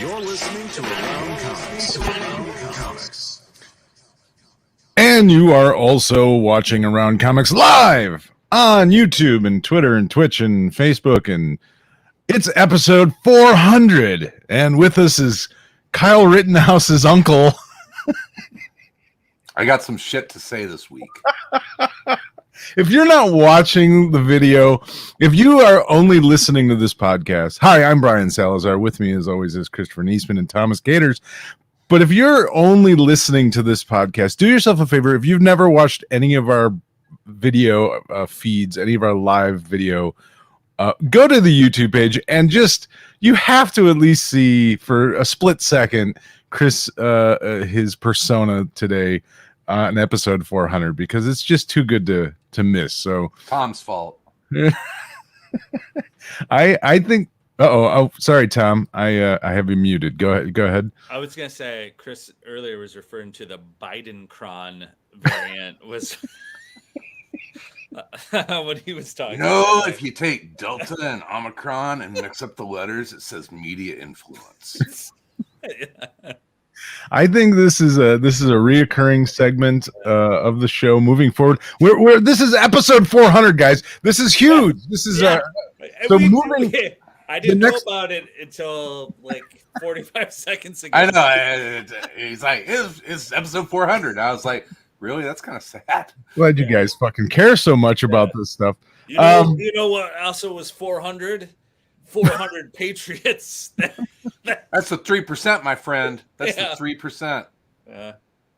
You're listening to Around Comics. And you are also watching Around Comics live on YouTube and Twitter and Twitch and Facebook. And it's episode 400. And with us is Kyle Rittenhouse's uncle. I got some shit to say this week. If you're not watching the video, if you are only listening to this podcast, hi, I'm Brian Salazar. With me, as always, is Christopher Niesman and Thomas Gators. But if you're only listening to this podcast, do yourself a favor. If you've never watched any of our video feeds, any of our live video, go to the YouTube page and just, you have to at least see for a split second Chris, his persona today on episode 400, because it's just too good to miss. So Tom's fault. I think. Oh, sorry, Tom. I have you muted. Go ahead. I was gonna say Chris earlier was referring to the Biden-cron variant. Was what he was talking about. If you take Delta and Omicron and mix up the letters, it says media influence. I think this is a reoccurring segment of the show moving forward. This is episode 400, guys. This is huge. This is so moving. I didn't know about it until like 45 seconds ago. I know. He's like, it's episode 400. I was like, really? That's kind of sad. Glad you guys fucking care so much about this stuff. You know what also was 400? 400 Patriots. That's the 3%, my friend. That's the 3%. Yeah.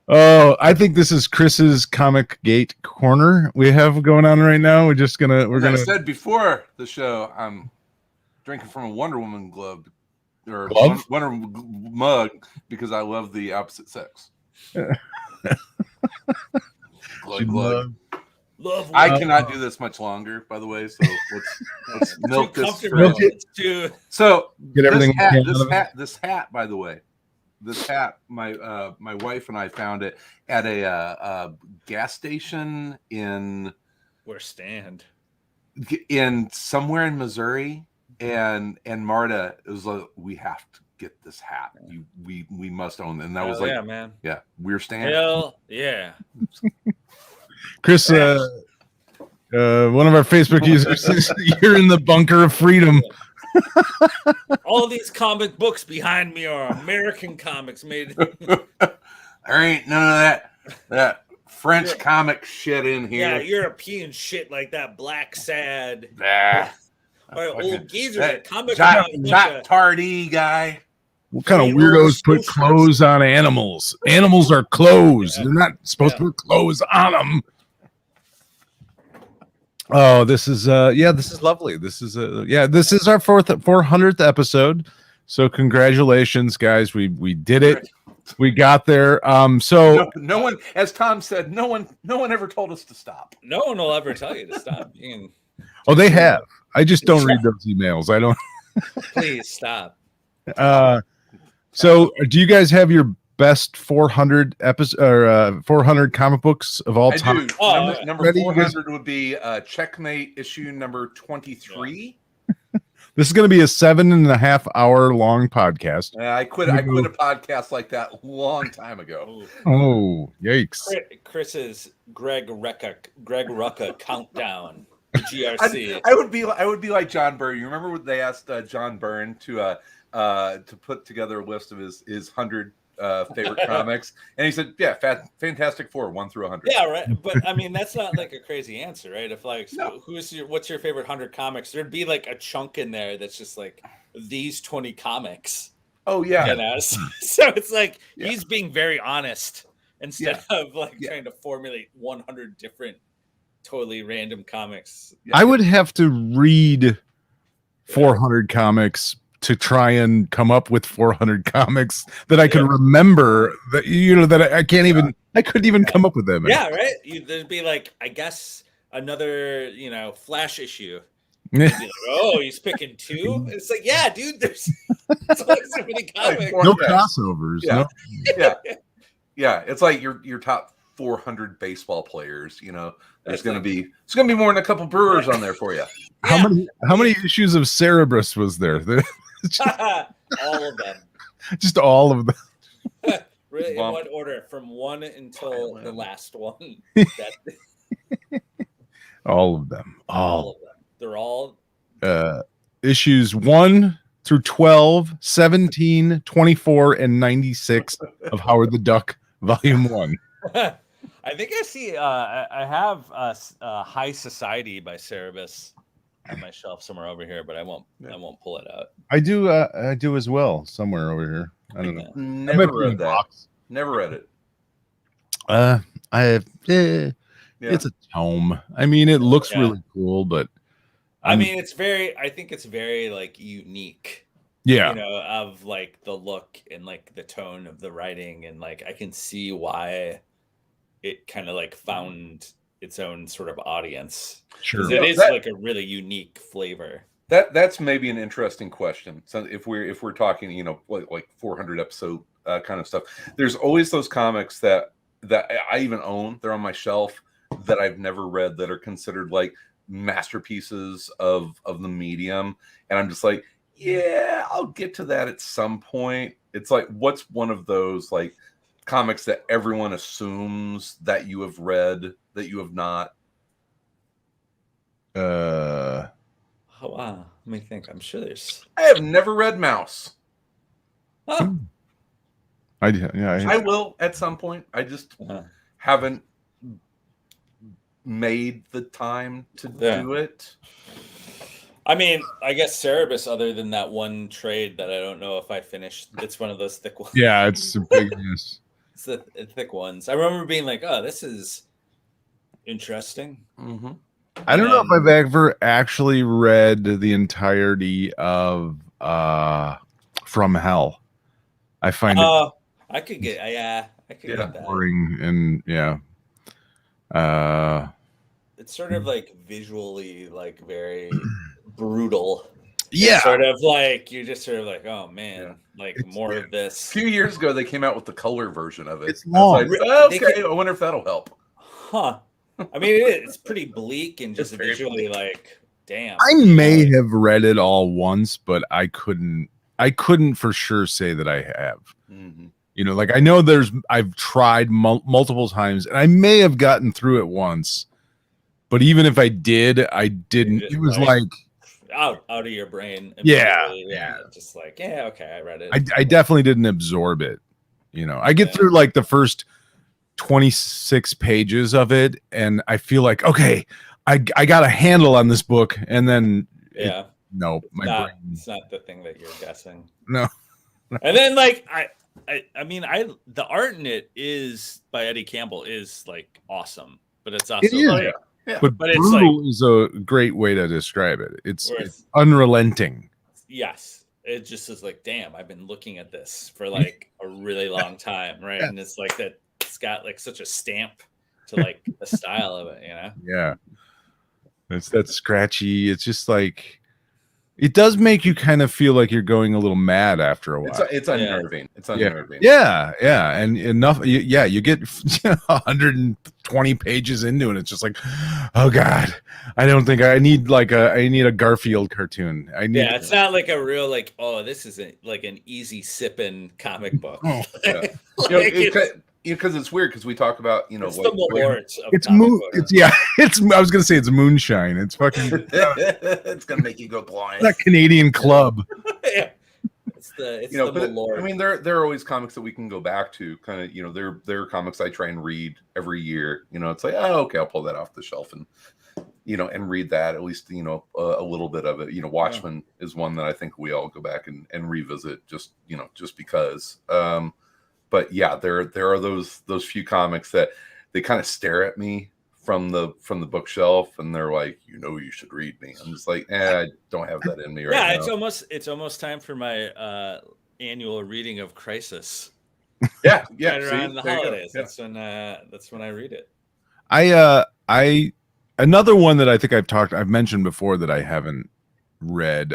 Oh, I think this is Chris's Comic Gate corner we have going on right now. I said before the show, I'm drinking from a Wonder Woman glove or Wonder Woman mug because I love the opposite sex. Glug. I cannot do this much longer, by the way. So let's milk this. So get everything. This hat, by the way, my wife and I found it at a gas station in somewhere in Missouri, and Marta was like, "We have to get this hat. We must own it." And that was like, "Yeah, man, yeah, we're standing." Hell yeah. Chris, one of our Facebook users says, "You're in the bunker of freedom." All these comic books behind me are American comics made. There ain't none of that French comic shit in here. Yeah, European shit like that Black Sad. Old geezer, comic Tardy guy. What kind of weirdos put clothes on animals? Animals are clothes. They're not supposed to put clothes on them. Oh, this is lovely. This is our 400th episode. So congratulations, guys. We did it. We got there. So no one, as Tom said, no one ever told us to stop. No one will ever tell you to stop. Oh, they have. I just don't read those emails. I don't. Please stop. So, do you guys have your best 400 episode or 400 comic books of all time? Number 400 would be Checkmate issue number 23. This is going to be a 7.5 hour long podcast. I quit a podcast like that a long time ago. Oh, yikes! Chris's Greg Rucka countdown. GRC. I would be like John Byrne. You remember when they asked John Byrne to put together a list of his 100 favorite comics, and he said, "Yeah, Fantastic Four 1 through 100." Yeah, right. But I mean, that's not like a crazy answer, right? If like, what's your favorite 100 comics? There'd be like a chunk in there that's just like these 20 comics. Oh yeah. You know? So it's like he's being very honest instead of like trying to formulate 100 different, totally random comics. I would have to read 400 comics to try and come up with 400 comics that I could remember that I can't even, I couldn't even come up with them. Yeah, right. There'd be like, I guess another, Flash issue. Like, oh, he's picking 2. It's like, yeah, dude, there's so many comics. No crossovers. Yeah. No. Yeah. It's like your top 400 baseball players, there's going to be more than a couple Brewers on there for you. How many issues of Cerebrus was there? All of them. Just all of them. Really, in Bump. what order? From one until the Violin. last one. All of them. All of them. They're all. Issues 1 through 12, 17, 24, and 96 of Howard the Duck, Volume 1. I think I see. I have High Society by Cerebus on my shelf somewhere over here, but I won't pull it out. I do as well, somewhere over here. I don't know. Never That might be in read the that. box. Never read it. I have. It's a tome. I mean, it looks really cool, but I mean, it's very. I think it's very like unique. Yeah, You know, of like the look and like the tone of the writing, and like I can see why it kind of like found its own sort of audience. sure. It is like a really unique flavor. That's maybe an interesting question. So if we're talking, you know, like 400 episode kind of stuff, there's always those comics that I even own. They're on my shelf that I've never read that are considered like masterpieces of the medium, and I'm just like, yeah, I'll get to that at some point. It's like, what's one of those like comics that everyone assumes that you have read that you have not? Oh wow, let me think. I'm sure there's. I have never read Mouse. Huh. I will at some point. I just haven't made the time to do it. I mean, I guess Cerebus, other than that one trade that I don't know if I finished, it's one of those thick ones. Yeah, it's a big mess. It's the thick ones. I remember being like, oh, this is interesting. Mm-hmm. I don't know if I've ever actually read the entirety of From Hell. I find it I could get get that. boring and It's sort of like visually like very brutal. Yeah. It's sort of like you're just sort of like, oh man, like it's more of this. A few years ago they came out with the color version of it. It's long. Like, okay, I wonder if that'll help. Huh. I mean, it's pretty bleak and just visually like, damn. I may have read it all once, but I couldn't for sure say that I have. Mm-hmm. You know, like I know I've tried multiple times and I may have gotten through it once, but even if I did, I didn't. It was like out of your brain. Yeah. Just like, yeah, okay, I read it. I definitely didn't absorb it. You know, I get through like the first 26 pages of it and I feel like, okay, I got a handle on this book, and then brain. It's not the thing that you're guessing. No. And then like I mean the art in it is by Eddie Campbell is like awesome, but it's also like but it's brutal like, is a great way to describe it. It's unrelenting. Yes. It just is like, damn, I've been looking at this for like a really long time, right? And it's like that it's got like such a stamp to like the style of it, you know? Yeah. It's that scratchy. It's just like it does make you kind of feel like you're going a little mad after a while. It's unnerving. It's unnerving. Yeah. And enough. You get 120 pages into it. It's just like, oh God, I don't think I need a Garfield cartoon. It's not like a real like, oh, this isn't like an easy sipping comic book. Because it's weird because we talk about it's the Malort of it's moon. It's I was gonna say it's moonshine. It's fucking. It's gonna make you go blind. That Canadian club. Yeah, it's the Malort. I mean, there are always comics that we can go back to. Kind of, there are comics I try and read every year. It's like, oh, okay, I'll pull that off the shelf and and read that at least. A little bit of it. Watchmen is one that I think we all go back and revisit just because. But yeah, there are those few comics that they kind of stare at me from the bookshelf and they're like, you should read me. I'm just like, I don't have that in me right now. Yeah, it's almost time for my annual reading of Crisis. Yeah. Right around the holidays. That's when I read it. I another one that I think I've mentioned before that I haven't read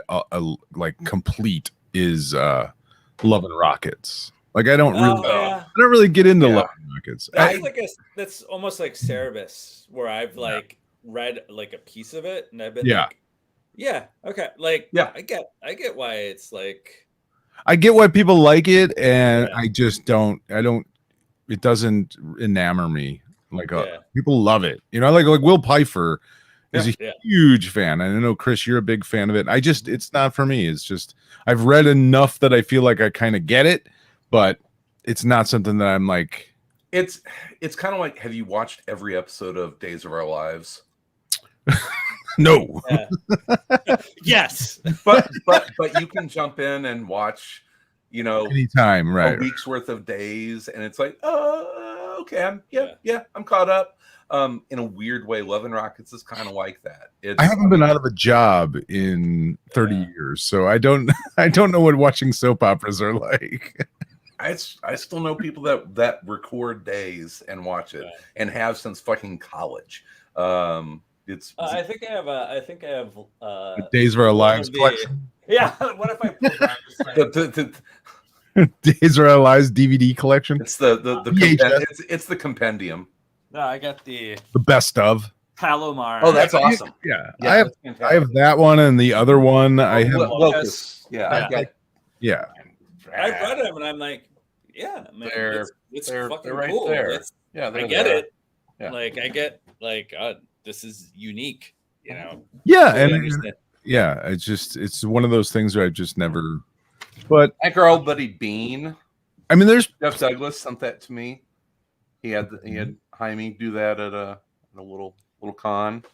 like complete is Love and Rockets. Like I don't really get into Love and Rockets. That's almost like Cerebus, where I've like read like a piece of it, and I've been okay, like I get why it's like. I get why people like it, and Yeah. I just don't. It doesn't enamor me. Like Yeah. people love it. You know, like Will Pfeiffer is a Yeah. huge fan. And I know Chris, you're a big fan of it. It's not for me. It's just I've read enough that I feel like I kind of get it, but it's not something that I'm like. It's kind of like, have you watched every episode of Days of Our Lives? No. Yeah. Yes. But you can jump in and watch, you know, Anytime, right? a week's worth of days, and it's like, oh, okay, I'm caught up. In a weird way, Love and Rockets is kind of like that. I haven't been out of a job in 30 years, so I don't know what watching soap operas are like. I still know people that record days and watch it and have since fucking college. I think I have The Days of Our Lives collection. Yeah. What if I pull down Days of Our Lives DVD collection. It's the it's the compendium. No, I got the best of Palomar. Oh, that's awesome. Yeah, I have that one, and the other one I have Locust. Yeah. I've read them, and I'm like, yeah, man, it's fucking they're right cool. there. I get it. Yeah. Like I get like this is unique, you know. Yeah, and yeah, it's one of those things where I've just never. But like our old buddy Bean. I mean, there's Jeff Douglas sent that to me. He had Jaime do that at a little con.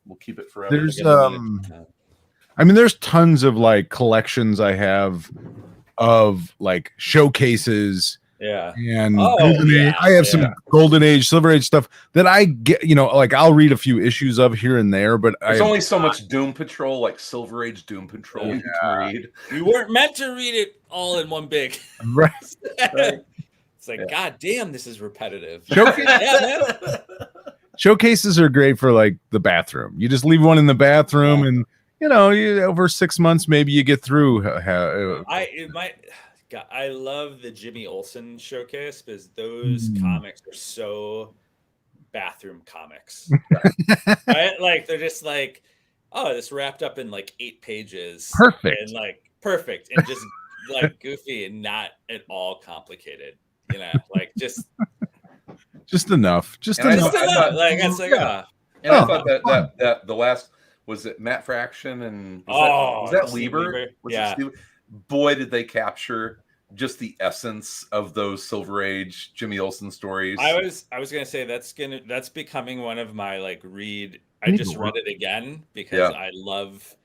We'll keep it forever. There's I mean, there's tons of like collections I have of like showcases. Yeah. And I have some Golden Age, Silver Age stuff that I get, you know, like I'll read a few issues of here and there, but there's only so much Doom Patrol, like Silver Age Doom Patrol you can read. You weren't meant to read it all in one big. Right. It's like, God damn, this is repetitive. Showcases are great for like the bathroom. You just leave one in the bathroom, and you know, over 6 months, maybe you get through. I love the Jimmy Olsen showcase because those comics are so bathroom comics. Right? Like they're just like, oh, this wrapped up in like 8 pages. Perfect. And like perfect and just like goofy and not at all complicated. You know, like just enough. Just enough. And I thought that the last was it Matt Fraction and was that Lieber? Boy, did they capture just the essence of those Silver Age Jimmy Olsen stories. I was gonna say that's becoming one of my like read. I just read it again because I love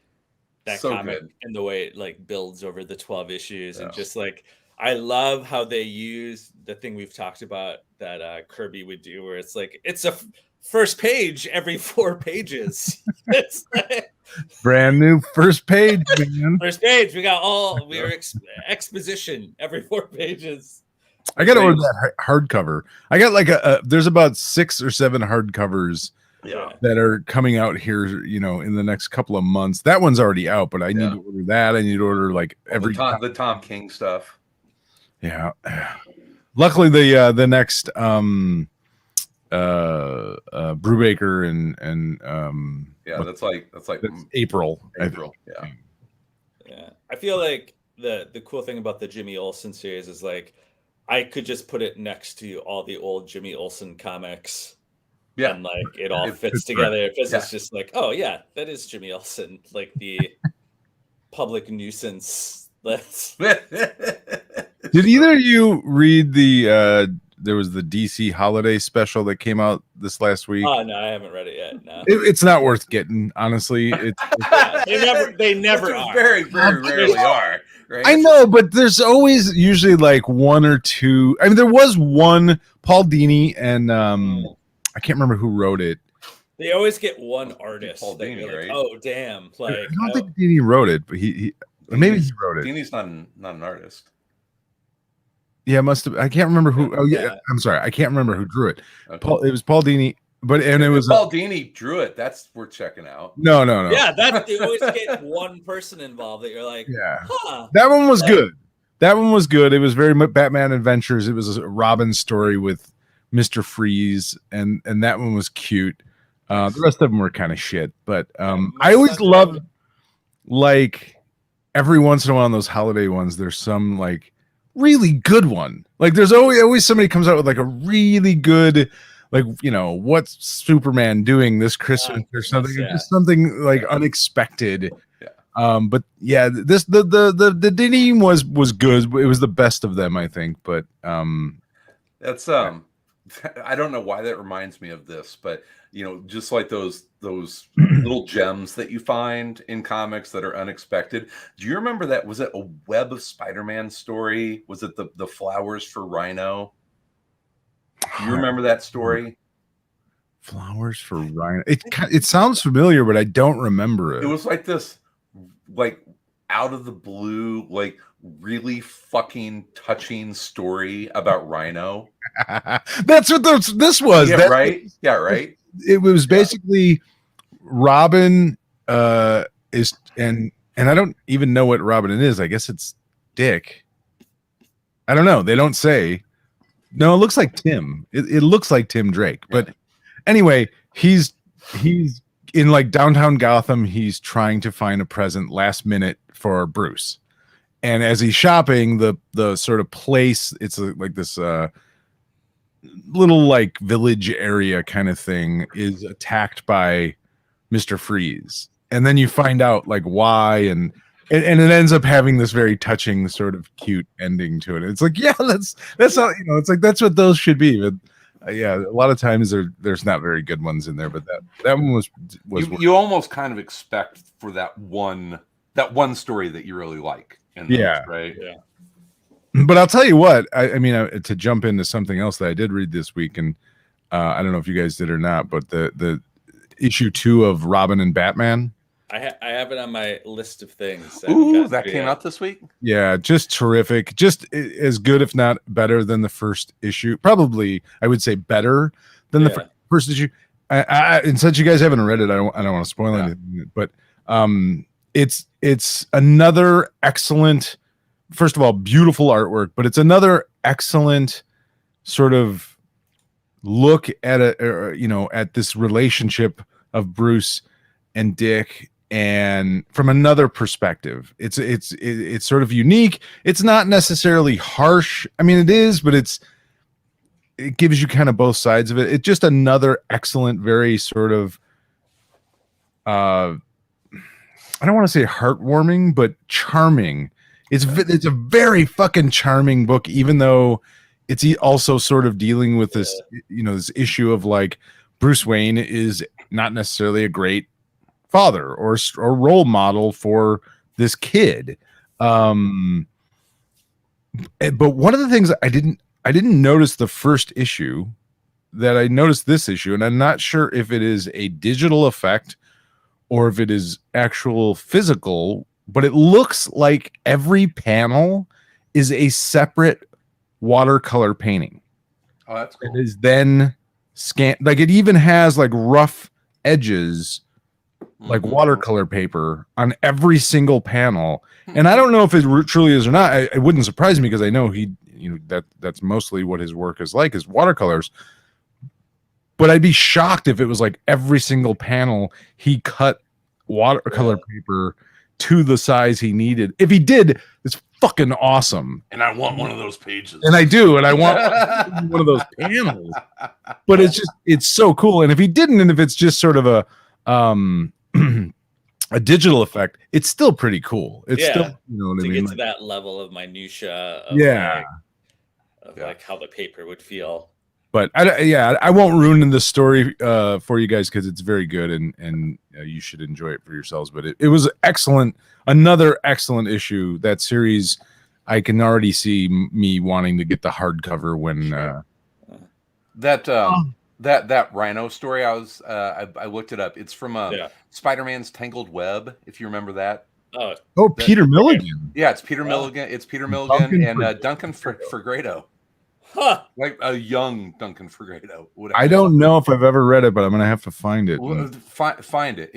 that comic and the way it like builds over the 12 issues and just like I love how they use the thing we've talked about that Kirby would do where it's like it's a first page every 4 pages. It's like, brand new first page, man. First page. We got we're exposition every 4 pages. I got to order that hardcover. I got like there's about 6 or 7 hardcovers that are coming out here, you know, in the next couple of months. That one's already out, but I need to order that. I need to order like the Tom King stuff. Yeah. Luckily the next Brubaker and that's like April. Yeah. I feel like the cool thing about the Jimmy Olsen series is like I could just put it next to all the old Jimmy Olsen comics. Yeah. And like it all fits together because it's just like, oh yeah, that is Jimmy Olsen, like the public nuisance. Did either of you read there was the DC holiday special that came out this last week? Oh no, I haven't read it yet. No. It's not worth getting, honestly. They never are. Very, very rarely are. Right? I know, but there's always usually like 1 or 2. I mean, there was one, Paul Dini, and I can't remember who wrote it. They always get one artist. Paul Dini, like, right? Oh damn! Like I don't think Dini wrote it, but he maybe he wrote it. Dini's not an artist. Yeah, must have. I can't remember who. Oh yeah, I'm sorry. I can't remember who drew it. Okay. It was Paul Dini, it was Paul Dini drew it. That's worth checking out. No. Yeah, they always get one person involved that you're like, that one was good. That one was good. It was very Batman Adventures. It was a Robin story with Mr. Freeze, and that one was cute. The rest of them were kind of shit, but I always loved like every once in a while on those holiday ones, there's some like really good one. Like there's always somebody comes out with like a really good, like, you know, what's Superman doing this Christmas or something, or just something like unexpected. But yeah, this the Dinim was good. It was the best of them, I think. But that's I don't know why that reminds me of this, but you know, just like those little gems that you find in comics that are unexpected. Do you remember that? Was it a Web of Spider-Man story? Was it the Flowers for Rhino? Do you remember that story? Flowers for Rhino. It sounds familiar, but I don't remember it. It was like this, like out of the blue, like really fucking touching story about Rhino. That's what this was. Yeah, right. Yeah, right. It was basically Robin is and I don't even know what Robin is. I guess it's Dick. I don't know. They don't say. No, it looks like Tim. It looks like Tim Drake. But anyway, he's in like downtown Gotham. He's trying to find a present last minute for Bruce. And as he's shopping, the sort of place, it's like this little like village area kind of thing, is attacked by Mr. Freeze. And then you find out like why, and it ends up having this very touching sort of cute ending to it. It's like, yeah, that's how, you know, it's like that's what those should be. But yeah, a lot of times there's not very good ones in there, but that one was you almost kind of expect for that one story that you really like. Yeah, right. Yeah. But I'll tell you what, I mean, to jump into something else that I did read this week, and I don't know if you guys did or not, but the issue 2 of Robin and Batman. I have it on my list of things. Ooh, that came out this week? Yeah, just terrific. Just as good, if not better than the first issue. Probably, I would say better than the first issue. And since you guys haven't read it, I don't want to spoil anything. But it's another excellent, first of all, beautiful artwork, but it's another excellent sort of look at at this relationship of Bruce and Dick, and from another perspective. It's sort of unique. It's not necessarily harsh. I mean, it is, but it gives you kind of both sides of it. It's just another excellent, very sort of I don't want to say heartwarming, but charming. It's a very fucking charming book, even though it's also sort of dealing with this, this issue of like Bruce Wayne is not necessarily a great father or role model for this kid. But one of the things I didn't notice the first issue that I noticed this issue, and I'm not sure if it is a digital effect or if it is actual physical, but it looks like every panel is a separate watercolor painting. Oh, that's cool. It is then scanned, like it even has like rough edges, like watercolor paper on every single panel. And I don't know if it truly is or not. It wouldn't surprise me, because I know that's mostly what his work is like, is watercolors. But I'd be shocked if it was like every single panel he cut watercolor paper to the size he needed. If he did, it's fucking awesome. And I want one of those pages. And I do, and I want one of those panels. But it's so cool. And if he didn't, and if it's just sort of a a digital effect, it's still pretty cool. It's still, you know what I mean? To get to that level of minutia of like how the paper would feel. But I won't ruin the story for you guys, because it's very good, and you should enjoy it for yourselves. But it was excellent. Another excellent issue. That series, I can already see me wanting to get the hardcover when that Rhino story. I looked it up. It's from Spider-Man's Tangled Web, if you remember that. Peter Milligan. Yeah, it's Peter Milligan. It's Peter Milligan and Duncan Fegredo. Huh. Like a young Duncan Fegredo. I don't know if I've ever read it, but I'm gonna have to find it. Find it.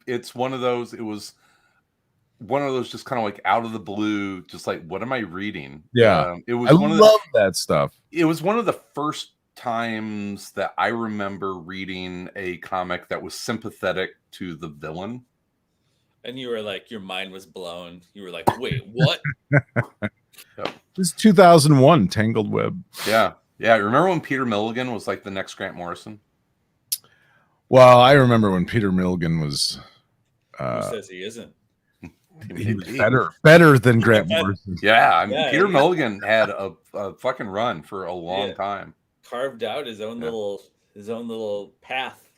It's one of those. It was one of those just kind of like out of the blue, just like, what am I reading? Yeah, it was. I love that stuff. It was one of the first times that I remember reading a comic that was sympathetic to the villain. And you were like, your mind was blown. You were like, wait, what? This is 2001 Tangled Web. Yeah. Remember when Peter Milligan was like the next Grant Morrison? Well, I remember when Peter Milligan was. Who says he isn't? He was better than Grant Morrison. Yeah, I mean, Peter Milligan had a fucking run for a long time. Carved out his own little path,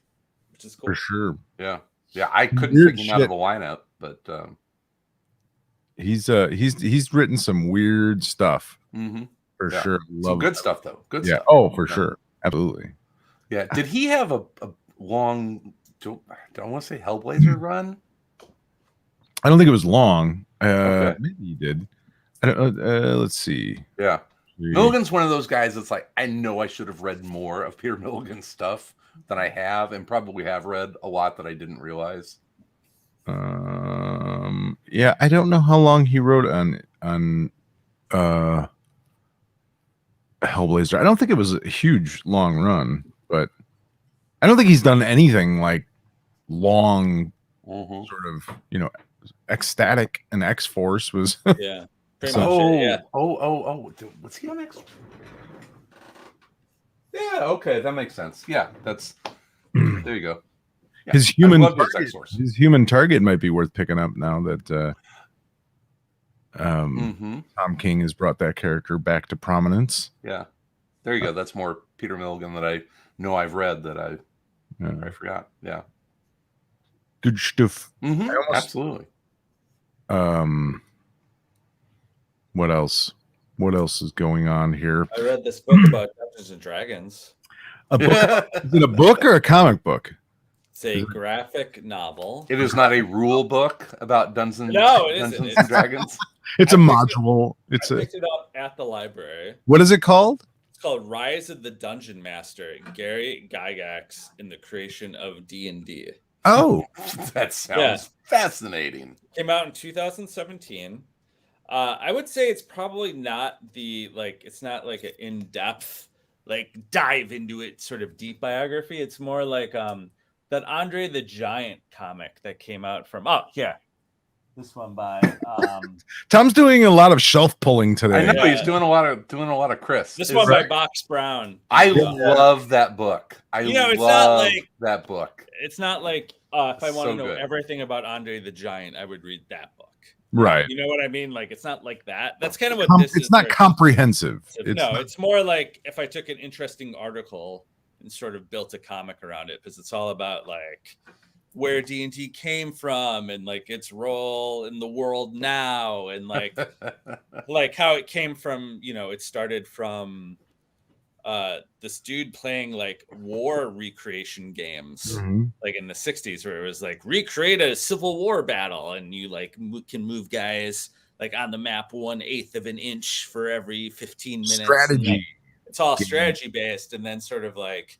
which is cool. For sure. Yeah. I couldn't pick him out of a lineup, but he's written some weird stuff. For sure. Some good stuff though. Good stuff. Oh, for sure. Absolutely. Yeah. Did he have a long? Do I want to say Hellblazer run? I don't think it was long. Maybe he did. I don't know. Let's see. Yeah. Milligan's one of those guys that's like, I know I should have read more of Peter Milligan's stuff than I have, and probably have read a lot that I didn't realize. Yeah, I don't know how long he wrote on Hellblazer. I don't think it was a huge long run, but I don't think he's done anything like long sort of, Ecstatic and X-Force was pretty much it, was he on X? Yeah, okay, that makes sense. Yeah, that's there you go. Yeah, his human target might be worth picking up now that Tom King has brought that character back to prominence. Yeah, there you go. That's more Peter Milligan that I know I've read that I forgot. Yeah, good stuff. Absolutely. What else? What else is going on here? I read this book about Dungeons and Dragons. A book? Is it a book or a comic book? It's a graphic novel. It is not a rule book about Dungeons and Dragons. It's a module. I picked it up at the library. What is it called? It's called Rise of the Dungeon Master, Gary Gygax in the creation of D&D. Oh, that sounds fascinating. Came out in 2017. I would say it's probably not it's not like an in-depth, like dive into it sort of deep biography. It's more like that Andre the Giant comic that came out from this one by Tom's doing a lot of shelf pulling today. I know he's doing a lot of Chris. This one by Box Brown. I love that book. It's not like that book. It's not like if I want to know everything about Andre the Giant, I would read that book. Right. You know what I mean? Like, it's not like that. That's kind of what this is. It's not comprehensive. It's more like if I took an interesting article and sort of built a comic around it, because it's all about like where D&D came from and like its role in the world now, and like like how it came from, it started from this dude playing like war recreation games like in the 60s, where it was like recreate a Civil War battle and you like can move guys like on the map 1/8 of an inch for every 15 minutes. Strategy. It's all strategy based. And then sort of like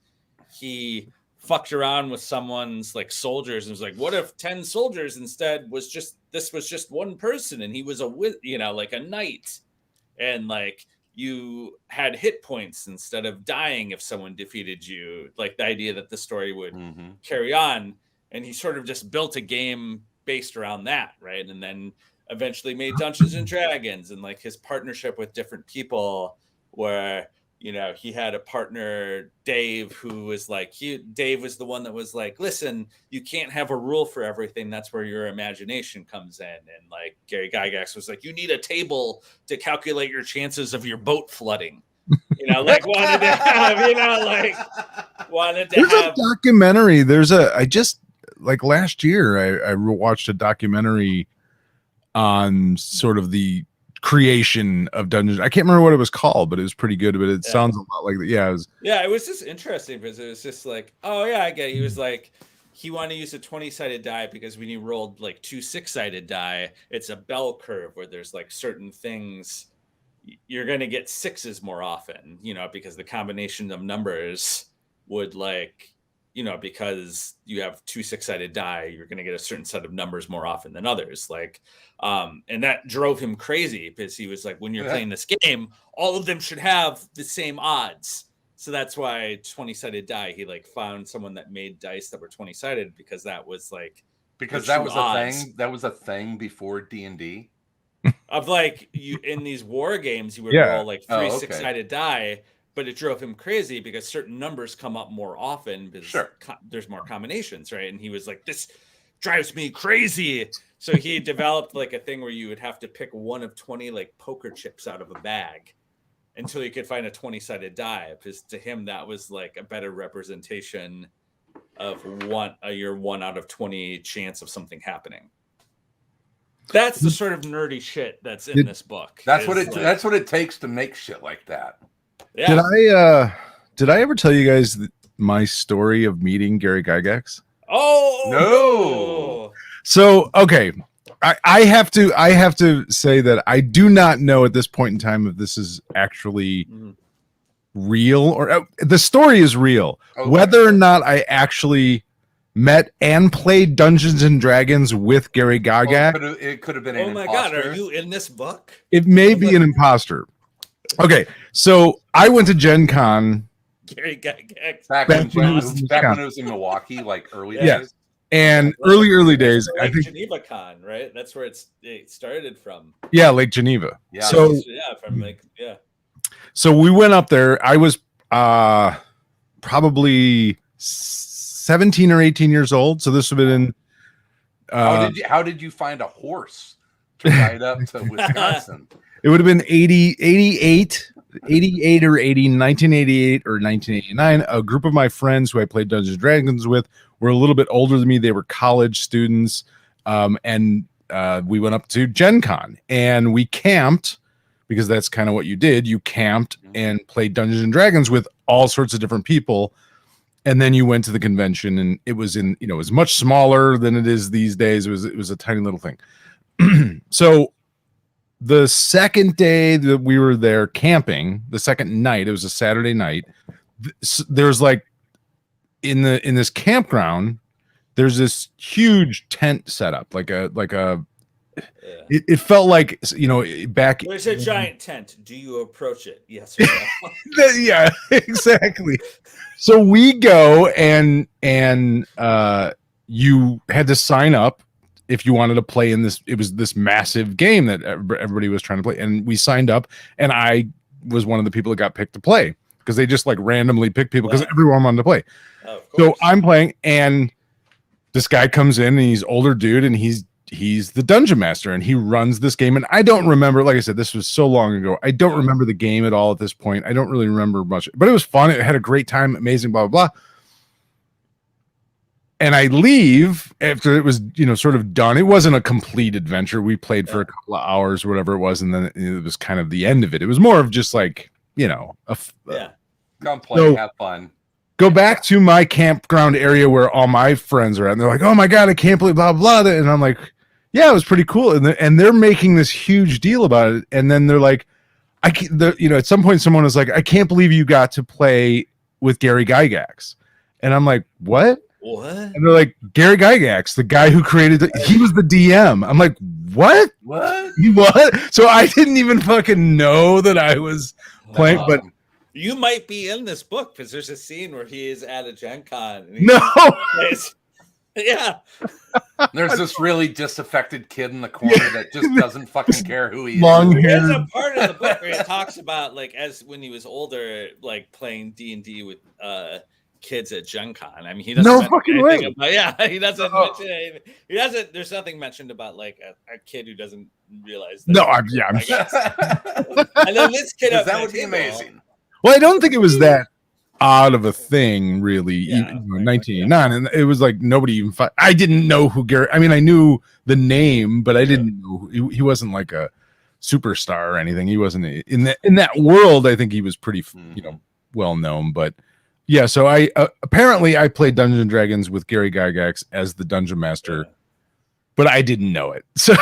he fucked around with someone's like soldiers and was like, what if 10 soldiers instead was just one person and he was like a knight, and like you had hit points instead of dying if someone defeated you, like the idea that the story would carry on. And he sort of just built a game based around that, right? And then eventually made Dungeons and Dragons, and like his partnership with different people where, he had a partner, Dave, who was like, Dave was the one that was like, listen, you can't have a rule for everything. That's where your imagination comes in. And like Gary Gygax was like, you need a table to calculate your chances of your boat flooding. Like wanted to have, There's a documentary. I just like last year, I watched a documentary on sort of the creation of Dungeons. I can't remember what it was called, but it was pretty good. But it sounds a lot like that. It was just interesting because it was just like, oh yeah, I get it. He was like, he wanted to use a 20-sided die because when you rolled like 2 6-sided die, it's a bell curve where there's like certain things you're going to get 6s more often, because the combination of numbers would like, because you have 2 6-sided die, you're going to get a certain set of numbers more often than others. Like, and that drove him crazy because he was like, when you're playing this game, all of them should have the same odds. So that's why 20-sided die, he like found someone that made dice that were 20-sided because that was like Because that was a thing. That was a thing before D&D. Of like you in these war games, you would roll like 3 6-sided die, but it drove him crazy because certain numbers come up more often because there's more combinations, right? And he was like, "This drives me crazy." So he developed like a thing where you would have to pick one of 20 like poker chips out of a bag until you could find a 20-sided die. Because to him, that was like a better representation of your 1 out of 20 chance of something happening. That's the sort of nerdy shit that's in this book. That's what it takes to make shit like that. Yeah. Did I ever tell you guys my story of meeting Gary Gygax? Oh no. So okay, I have to say that I do not know at this point in time if this is actually real or the story is real. Okay. Whether or not I actually met and played Dungeons and Dragons with Gary Gygax. It could have been an imposter. God, are you in this book? It may be an imposter. So I went to Gen Con. Gary Gygax. Back when it was in Milwaukee, like early days. And early days, like I think Geneva Con, right? That's where it started from. Yeah, Lake Geneva. Yeah. So So we went up there. I was probably 17 or 18 years old. So this would have been. How did you find a horse to ride up to Wisconsin? It would have been 88 or 1988 or 1989. A group of my friends who I played Dungeons and Dragons with were a little bit older than me. They were college students. And we went up to Gen Con and we camped because that's kind of what you did. You camped and played Dungeons and Dragons with all sorts of different people. And then you went to the convention and it was it was much smaller than it is these days. It was a tiny little thing. So the second day that we were there camping, the second night, it was a Saturday night. There's like in this campground, there's this huge tent set up, it felt like back. There's a giant tent. Do you approach it? Yes or no? Yeah, exactly. So we go and you had to sign up if you wanted to play in this. It was this massive game that everybody was trying to play, and we signed up, and I was one of the people that got picked to play because they just like randomly pick people because everyone wanted to play. Oh, so I'm playing, and this guy comes in, and he's older dude, and he's the dungeon master, and he runs this game. And I don't remember, like I said, this was so long ago. I don't remember the game at all at this point. I don't really remember much, but it was fun. It had a great time, amazing, blah, blah, blah. And I leave after it was, sort of done. It wasn't a complete adventure. We played for a couple of hours or whatever it was. And then it was kind of the end of it. It was more of just like, come play, have fun. Go back to my campground area where all my friends are at. And they're like, oh my God, I can't believe blah, blah, blah. And I'm like, yeah, it was pretty cool. And they're making this huge deal about it. And then they're like, at some point someone was like, I can't believe you got to play with Gary Gygax. And I'm like, what? And they're like, Gary Gygax, the guy who created he was the DM. I'm like, what? What? So I didn't even fucking know that I was playing, but you might be in this book because there's a scene where he is at a Gen Con. Yeah. There's this really disaffected kid in the corner that just doesn't fucking care who he is. Long hair. There's a part of the book where he talks about like as when he was older, like playing D&D with kids at Gen Con. I mean, he doesn't fucking way. He doesn't mention anything. He doesn't. There's nothing mentioned about like a kid who doesn't realize that. And then this kid that would be amazing. Well, I don't think it was that odd of a thing, really. In 1989, and it was like nobody even. I didn't know who Gary. I mean, I knew the name, but I didn't know he wasn't like a superstar or anything. He wasn't in that world. I think he was pretty, well known. But yeah, so I apparently I played Dungeons and Dragons with Gary Gygax as the dungeon master. But I didn't know it. So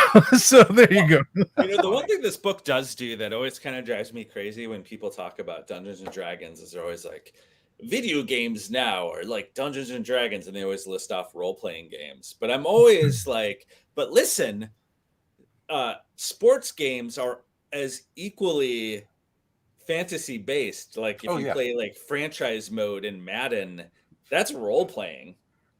there you go. The one thing this book does do that always kind of drives me crazy when people talk about Dungeons and Dragons is they're always like video games now or like Dungeons and Dragons, and they always list off role-playing games. But I'm always like, but listen, sports games are as equally fantasy based. Like if you play like franchise mode in Madden, that's role-playing.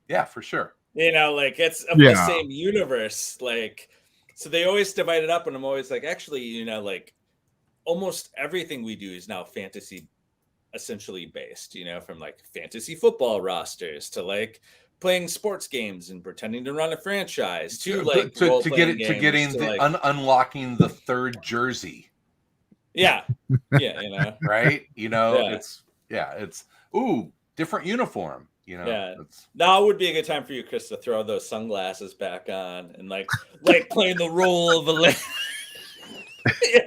Yeah, for sure. You know, like it's of the same universe. Like, so they always divide it up, and I'm always like, actually, you know, like almost everything we do is now fantasy essentially based, you know, from like fantasy football rosters to like playing sports games and pretending to run a franchise to like unlocking the third jersey. Yeah, you know, right? You know, it's different uniform. You know, now would be a good time for you, Chris, to throw those sunglasses back on and like playing the role of a.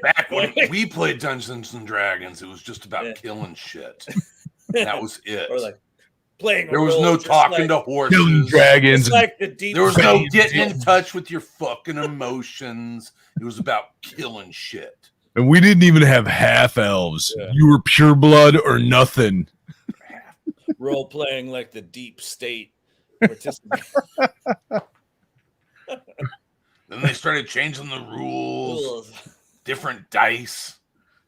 Back when we played Dungeons and Dragons, it was just about killing shit. That was it. Or like playing. There was no talking to horses, killing dragons. Like the deep. There was no getting in touch with your fucking emotions. It was about killing shit. And we didn't even have half elves. Yeah. You were pure blood or nothing. Role playing like the deep state. Then they started changing the rules. Different dice.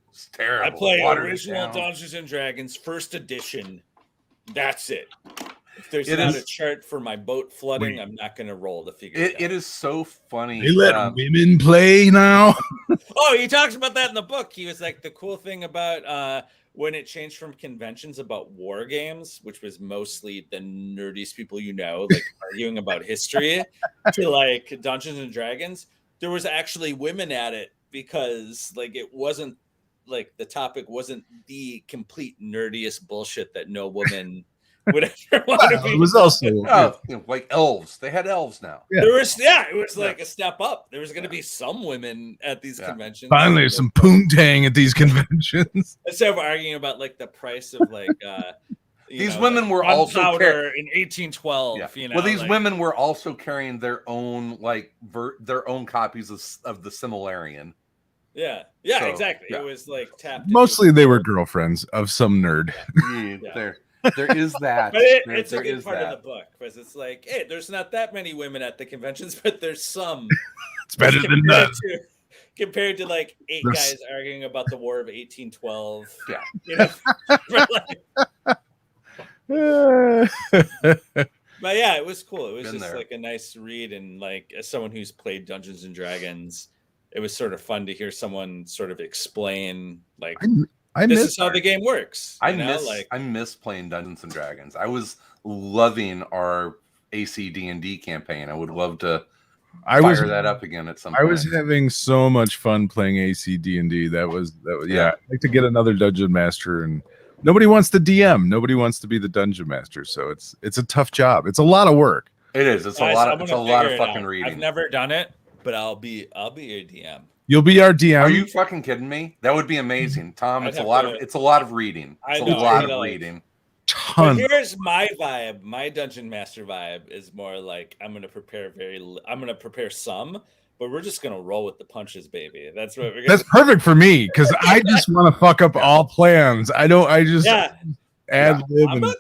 It's terrible. I play original Dungeons and Dragons first edition. That's it. If there's not a chart for my boat flooding, I'm not going to roll to figure it out. It is so funny. They let women play now. Oh, he talks about that in the book. He was like, the cool thing about when it changed from conventions about war games, which was mostly the nerdiest people you know, like arguing about history, to like Dungeons and Dragons, there was actually women at it because like it wasn't like the topic wasn't the complete nerdiest bullshit that no woman would ever want to be. It was also like elves. They had elves now. Yeah. There was it was like a step up. There was going to be some women at these conventions. Finally, some poontang at these conventions. Instead of arguing about like the price of like these women were also in 1812. Yeah. You know, well, these women were also carrying their own like their own copies of the Similarian. Yeah, exactly. Yeah. It was like tapped. Mostly they were girlfriends of some nerd. There is that. But it's a good part of the book because it's like, hey, there's not that many women at the conventions, but there's some. It's better than none. Compared to like 8 guys arguing about the War of 1812. Yeah. You know? But yeah, it was cool. It was just like a nice read, and like as someone who's played Dungeons and Dragons, it was sort of fun to hear someone sort of explain like this is how the game works. I miss playing Dungeons and Dragons. I was loving our AC/D&D campaign. I would love to fire that up again at some point. I was having so much fun playing AC/D&D. That was I'd like to get another dungeon master, and nobody wants to DM. Nobody wants to be the dungeon master. So it's a tough job. It's a lot of work. It is. It's a lot of fucking reading. I've never done it, but I'll be a DM. You'll be our DM. Are you fucking kidding me? That would be amazing, Tom. It's a lot of reading. It's a lot of reading. Ton. But here's my vibe. My dungeon master vibe is more like I'm gonna prepare some, but we're just gonna roll with the punches, baby. That's what we're gonna That's perfect for me because I just want to fuck up all plans. Add lib. I'm not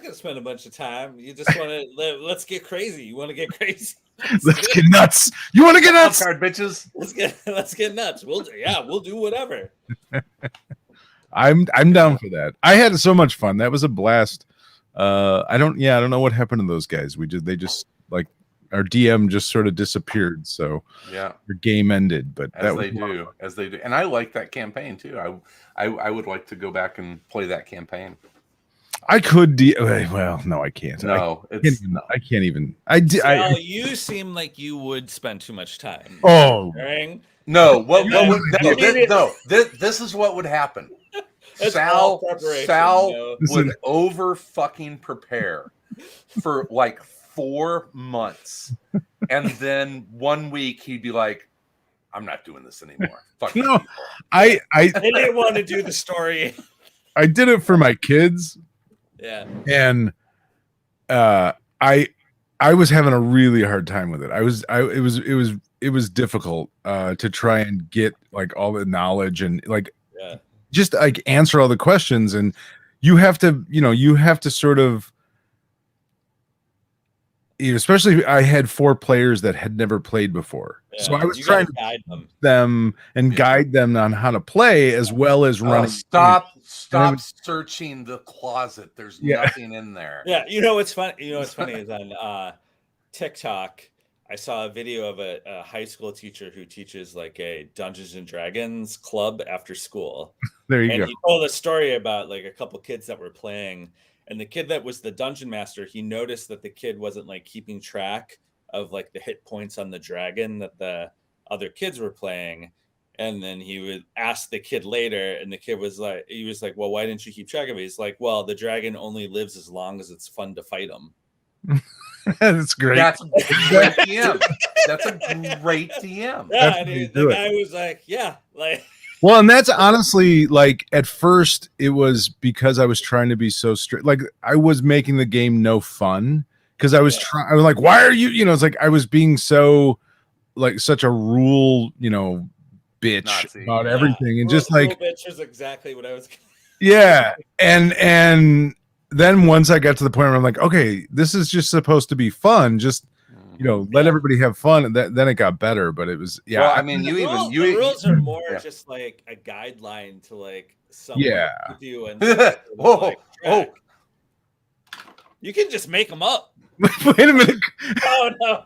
gonna spend a bunch of time. You just want to let's get crazy. You want to get crazy? Let's get nuts. You want to get nuts, card bitches? Let's get nuts. We'll do whatever. I'm down for that. I had so much fun. That was a blast. I don't know what happened to those guys. They just like our DM just sort of disappeared. So yeah, the game ended. But as they do, and I like that campaign too. I would like to go back and play that campaign. I could. Well, no, I can't. No, I can't even. You seem like you would spend too much time. Oh, right? No. This is what would happen. Sal would over fucking prepare for like 4 months, and then 1 week he'd be like, "I'm not doing this anymore." Fuck no, I didn't want to do the story. I did it for my kids. Yeah, and I was having a really hard time with it. It was difficult to try and get like all the knowledge and like just like answer all the questions, and you have to sort of, especially I had 4 players that had never played before, so I was trying to guide them and guide them on how to play as well as running. Stop searching the closet. There's nothing in there. Yeah, what's funny is on TikTok, I saw a video of a high school teacher who teaches like a Dungeons and Dragons club after school. There you and go. He told a story about like a couple kids that were playing, and the kid that was the dungeon master, he noticed that the kid wasn't like keeping track of like the hit points on the dragon that the other kids were playing. And then he would ask the kid later, and the kid was like, well, why didn't you keep track of it? He's like, well, the dragon only lives as long as it's fun to fight him. That's great. That's a great DM. That's a great DM. Yeah, and the guy was like, yeah, like. Well, and that's honestly like at first it was because I was trying to be so strict. Like I was making the game no fun because I was trying. I was like, why are you? It's like I was being so like such a rule, bitch Nazi. about everything, and just like bitch is exactly what I was. Yeah, and then once I got to the point where I'm like, okay, this is just supposed to be fun. Just let everybody have fun. And then it got better, but it was Well, I mean, the rules are more just like a guideline to like someone with you and you can just make them up. Wait a minute. Oh no.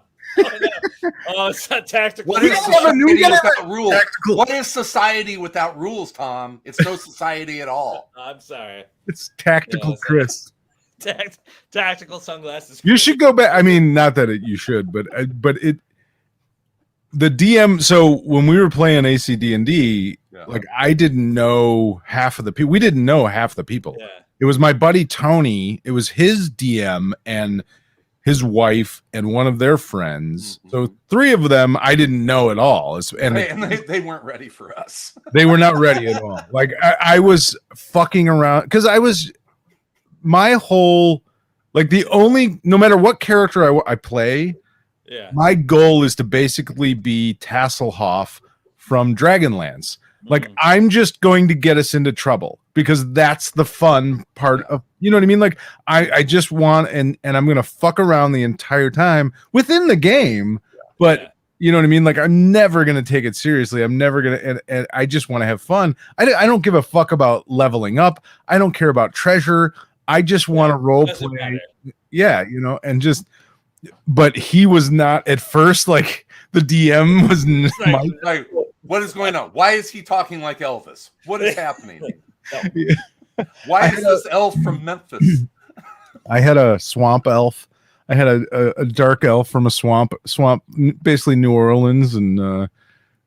Oh, it's not tactical. What is society without rules? What is society without rules, Tom? It's no society at all. I'm sorry. It's tactical, Chris. Tactical sunglasses. You should go back. I mean, not that you should, but the DM. So when we were playing ACD&D, like I didn't know half of the people. We didn't know half the people. Yeah. It was my buddy Tony. It was his DM and his wife and one of their friends. So three of them I didn't know at all. And they weren't ready for us. They were not ready at all. Like I was fucking around because my whole, like no matter what character I play, my goal is to basically be Tasselhoff from Dragonlance. Like I'm just going to get us into trouble because that's the fun part of, you know what I mean? Like I just want, and I'm going to fuck around the entire time within the game, but you know what I mean? Like I'm never going to take it seriously. I'm never going to, and I just want to have fun. I don't give a fuck about leveling up. I don't care about treasure. I just want to role play. Yeah. And just, but he was not at first, like the DM was like, what is going on? Why is he talking like Elvis? What is happening? Why is this elf from Memphis? I had a swamp elf. I had a dark elf from a swamp, basically New Orleans, and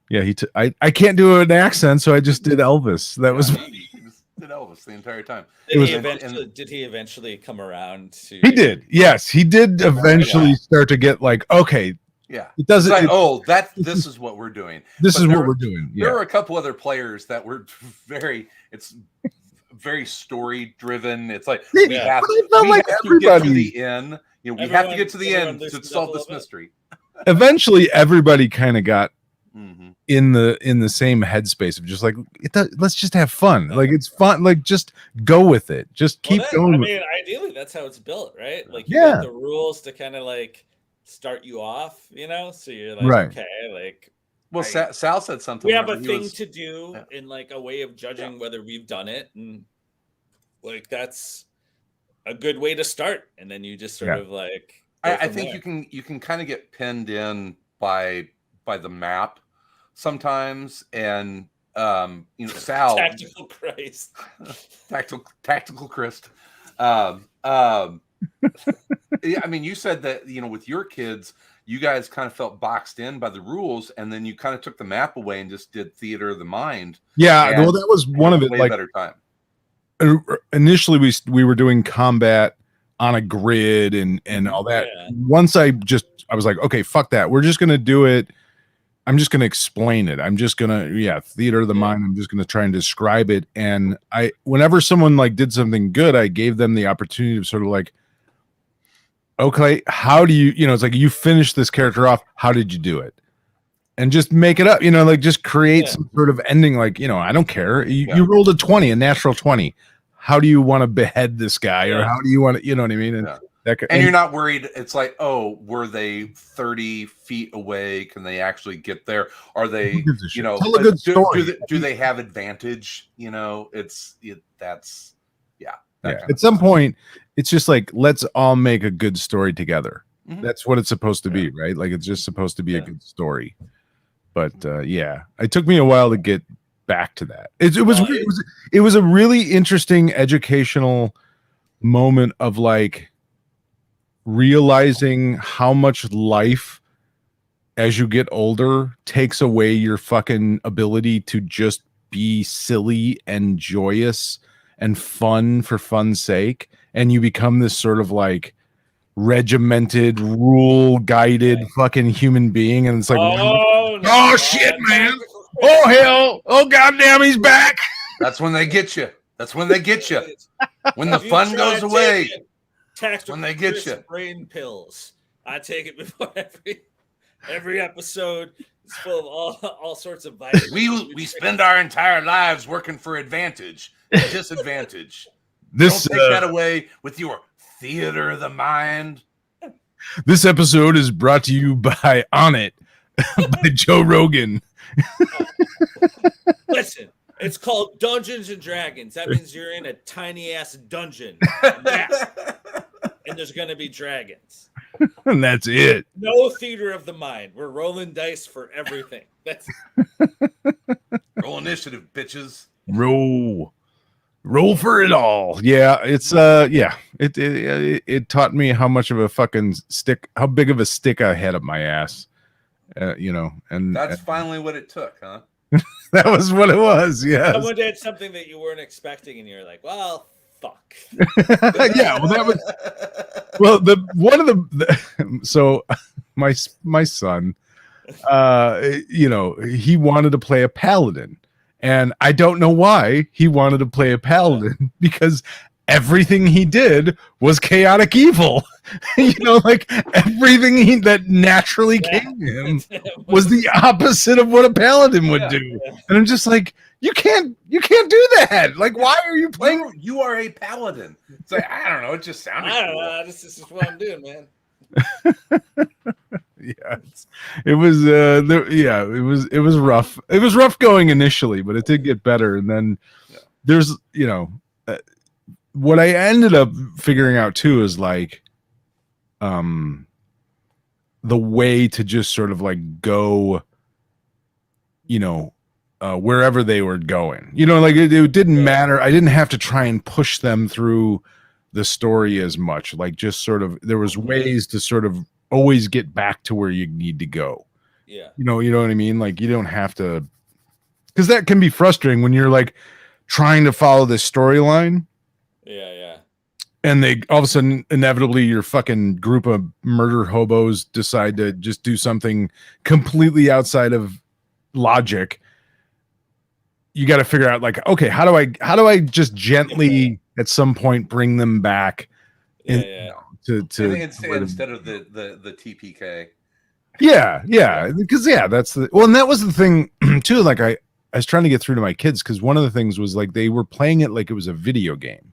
I can't do an accent, so I just did Elvis. That was he just did Elvis the entire time. Did he eventually come around to? He did. Yes, he did eventually start to get like, okay. Yeah, it doesn't. Like, this is what we're doing. This is what we're doing. There were a couple other players that were very story driven. It's like we have to get to the end. We have to get to the end to solve this mystery. Eventually, everybody kind of got in the same headspace of just like let's just have fun. Like it's fun. Like just go with it. Just keep going. I mean, ideally, that's how it's built, right? Like you got the rules to kind of like start you off, so you're like, okay, like. Well, Sal said something. We have a thing to do in like a way of judging whether we've done it, and like that's a good way to start. And then you just sort of like. I think you can kind of get pinned in by the map sometimes, and Sal. Tactical Christ. Tactical Christ. Yeah, I mean, you said that with your kids, you guys kind of felt boxed in by the rules, and then you kind of took the map away and just did theater of the mind. Yeah, well, that was one of it. Like better time. Initially, we were doing combat on a grid and all that. Yeah. Once I was like, okay, fuck that. We're just gonna do it. I'm just gonna explain it. I'm just gonna theater of the mind. I'm just gonna try and describe it. And whenever someone like did something good, I gave them the opportunity to sort of like, okay, how do you, it's like you finish this character off. How did you do it? And just make it up, like just create some sort of ending. Like, I don't care. You rolled a natural 20. How do you want to behead this guy? Or how do you want to, you know what I mean? And you're not worried. It's like, oh, were they 30 feet away? Can they actually get there? Are they, tell a good story. Do they have advantage? At some point, it's just like, let's all make a good story together. That's what it's supposed to be, right? Like, it's just supposed to be a good story. But yeah, it took me a while to get back to that. It was a really interesting educational moment of like realizing how much life as you get older takes away your fucking ability to just be silly and joyous and fun for fun's sake, and you become this sort of like regimented, rule guided fucking human being, and it's like, oh shit, man, oh hell, oh goddamn, he's back. That's when they get you. That's when they get you. When the fun goes away. When they get you. Brain pills. I take it before every episode. It's full of all sorts of vitamins. We spend our entire lives working for advantage and disadvantage. Don't take that away with your theater of the mind. This episode is brought to you by On It by Joe Rogan. Listen, it's called Dungeons and Dragons. That means you're in a tiny ass dungeon. And there's going to be dragons. And that's it. No theater of the mind. We're rolling dice for everything. That's roll initiative, bitches. Roll for it all. Yeah, it's it taught me how much of a fucking stick, how big of a stick I had up my ass. And that's finally what it took, huh? That was what it was. Yeah. Someone did something that you weren't expecting, and you're like, well, fuck. Yeah, well, that was so my son, he wanted to play a paladin, and I don't know why he wanted to play a paladin, because everything he did was chaotic evil. Like everything that naturally came to him was the opposite of what a paladin would do. And I'm just like, you can't do that. Like, why are you playing? You are a paladin. It's like, I don't know. It just sounded. I don't know. This is what I'm doing, man. Yeah, it was rough. It was rough going initially, but it did get better. And then there's, what I ended up figuring out too is like, the way to just sort of like go, wherever they were going, like it didn't matter. I didn't have to try and push them through the story as much. Like, just sort of, there was ways to sort of always get back to where you need to go. Yeah. You know what I mean? Like, you don't have to, because that can be frustrating when you're like trying to follow this storyline. Yeah. And they all of a sudden, inevitably, your fucking group of murder hobos decide to just do something completely outside of logic. You got to figure out, like, okay, how do I just gently at some point bring them back instead of the TPK. Yeah, because that's and that was the thing too. Like, I was trying to get through to my kids, because one of the things was like they were playing it like it was a video game.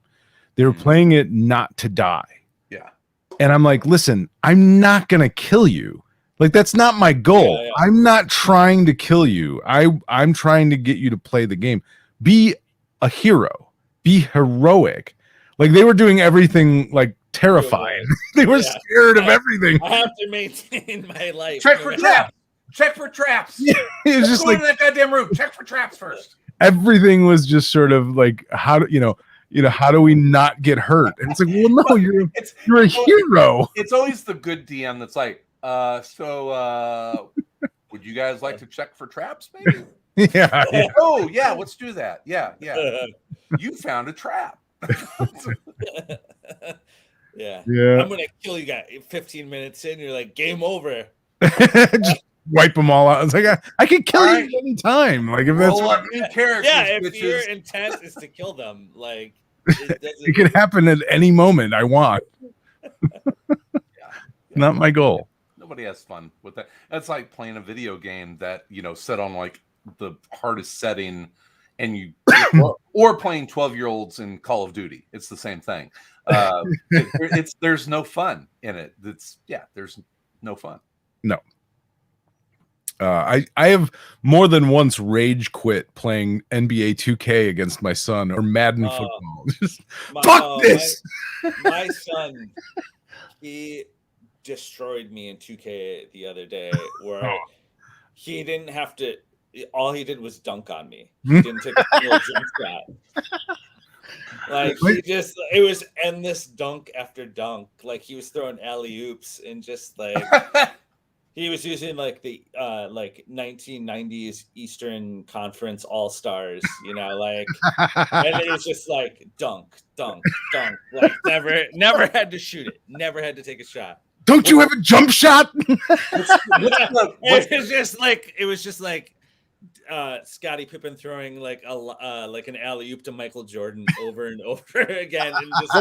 They were playing it not to die. Yeah. And I'm like, listen, I'm not going to kill you. Like, that's not my goal. Yeah. I'm not trying to kill you. I'm trying to get you to play the game. Be a hero. Be heroic. Like, they were doing everything like terrifying. They were scared of everything. I have to maintain my life. Check for traps. Check for traps. Yeah, it was just like that goddamn room. Check for traps first. Everything was just sort of like, how do we not get hurt? And it's like, well, no, you're a hero. It's always the good DM that's like, would you guys like to check for traps, maybe? Yeah. Oh, yeah, let's do that. Yeah. You found a trap. Yeah. I'm gonna kill you guys. 15 minutes in, you're like, game over. Just wipe them all out. It's like, I can kill you anytime. Like, if that's what new characters. Yeah, if your intent is to kill them, like, it can happen at any moment I want. Not my goal. Nobody has fun with that. That's like playing a video game that, set on like the hardest setting, and or playing 12-year-olds in Call of Duty. It's the same thing. There's no fun in it. There's no fun. No. I have more than once rage quit playing NBA 2K against my son, or Madden football. Fuck this. My son, he destroyed me in 2K the other day, where he didn't have to. All he did was dunk on me. He didn't take a single jump shot. Like it was endless dunk after dunk. Like he was throwing alley oops and just like he was using like the like 1990s Eastern Conference All Stars, like, and it was just like dunk, like never had to shoot it, never had to take a shot. Don't you have a jump shot? It was just like Scottie Pippen throwing like an alley oop to Michael Jordan over and over again. And just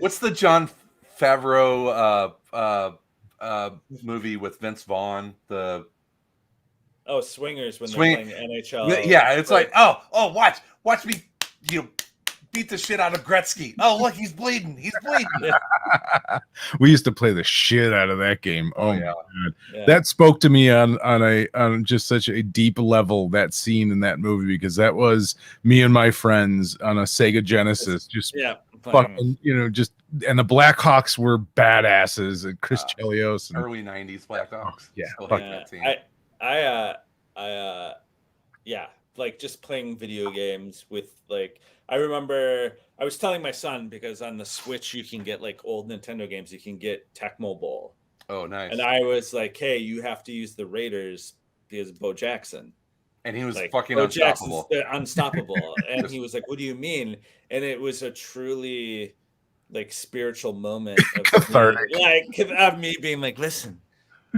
what's the John Favreau movie with Vince Vaughn? Swingers, when they're playing NHL. Yeah, it's like watch me, beat the shit out of Gretzky. Oh, look, he's bleeding. We used to play the shit out of that game. Oh my God. Yeah. That spoke to me on just such a deep level, that scene in that movie, because that was me and my friends on a Sega Genesis, just fucking, and the Blackhawks were badasses, and Chris Chelios, and early 90s Blackhawks. Like just playing video games with like, I remember I was telling my son, because on the Switch you can get like old Nintendo games, you can get Tecmo Bowl. Oh, nice. And I was like, hey, you have to use the Raiders because Bo Jackson. And he was like, fucking Bo unstoppable. Unstoppable. And he was like, what do you mean? And it was a truly like spiritual moment of me being like, listen,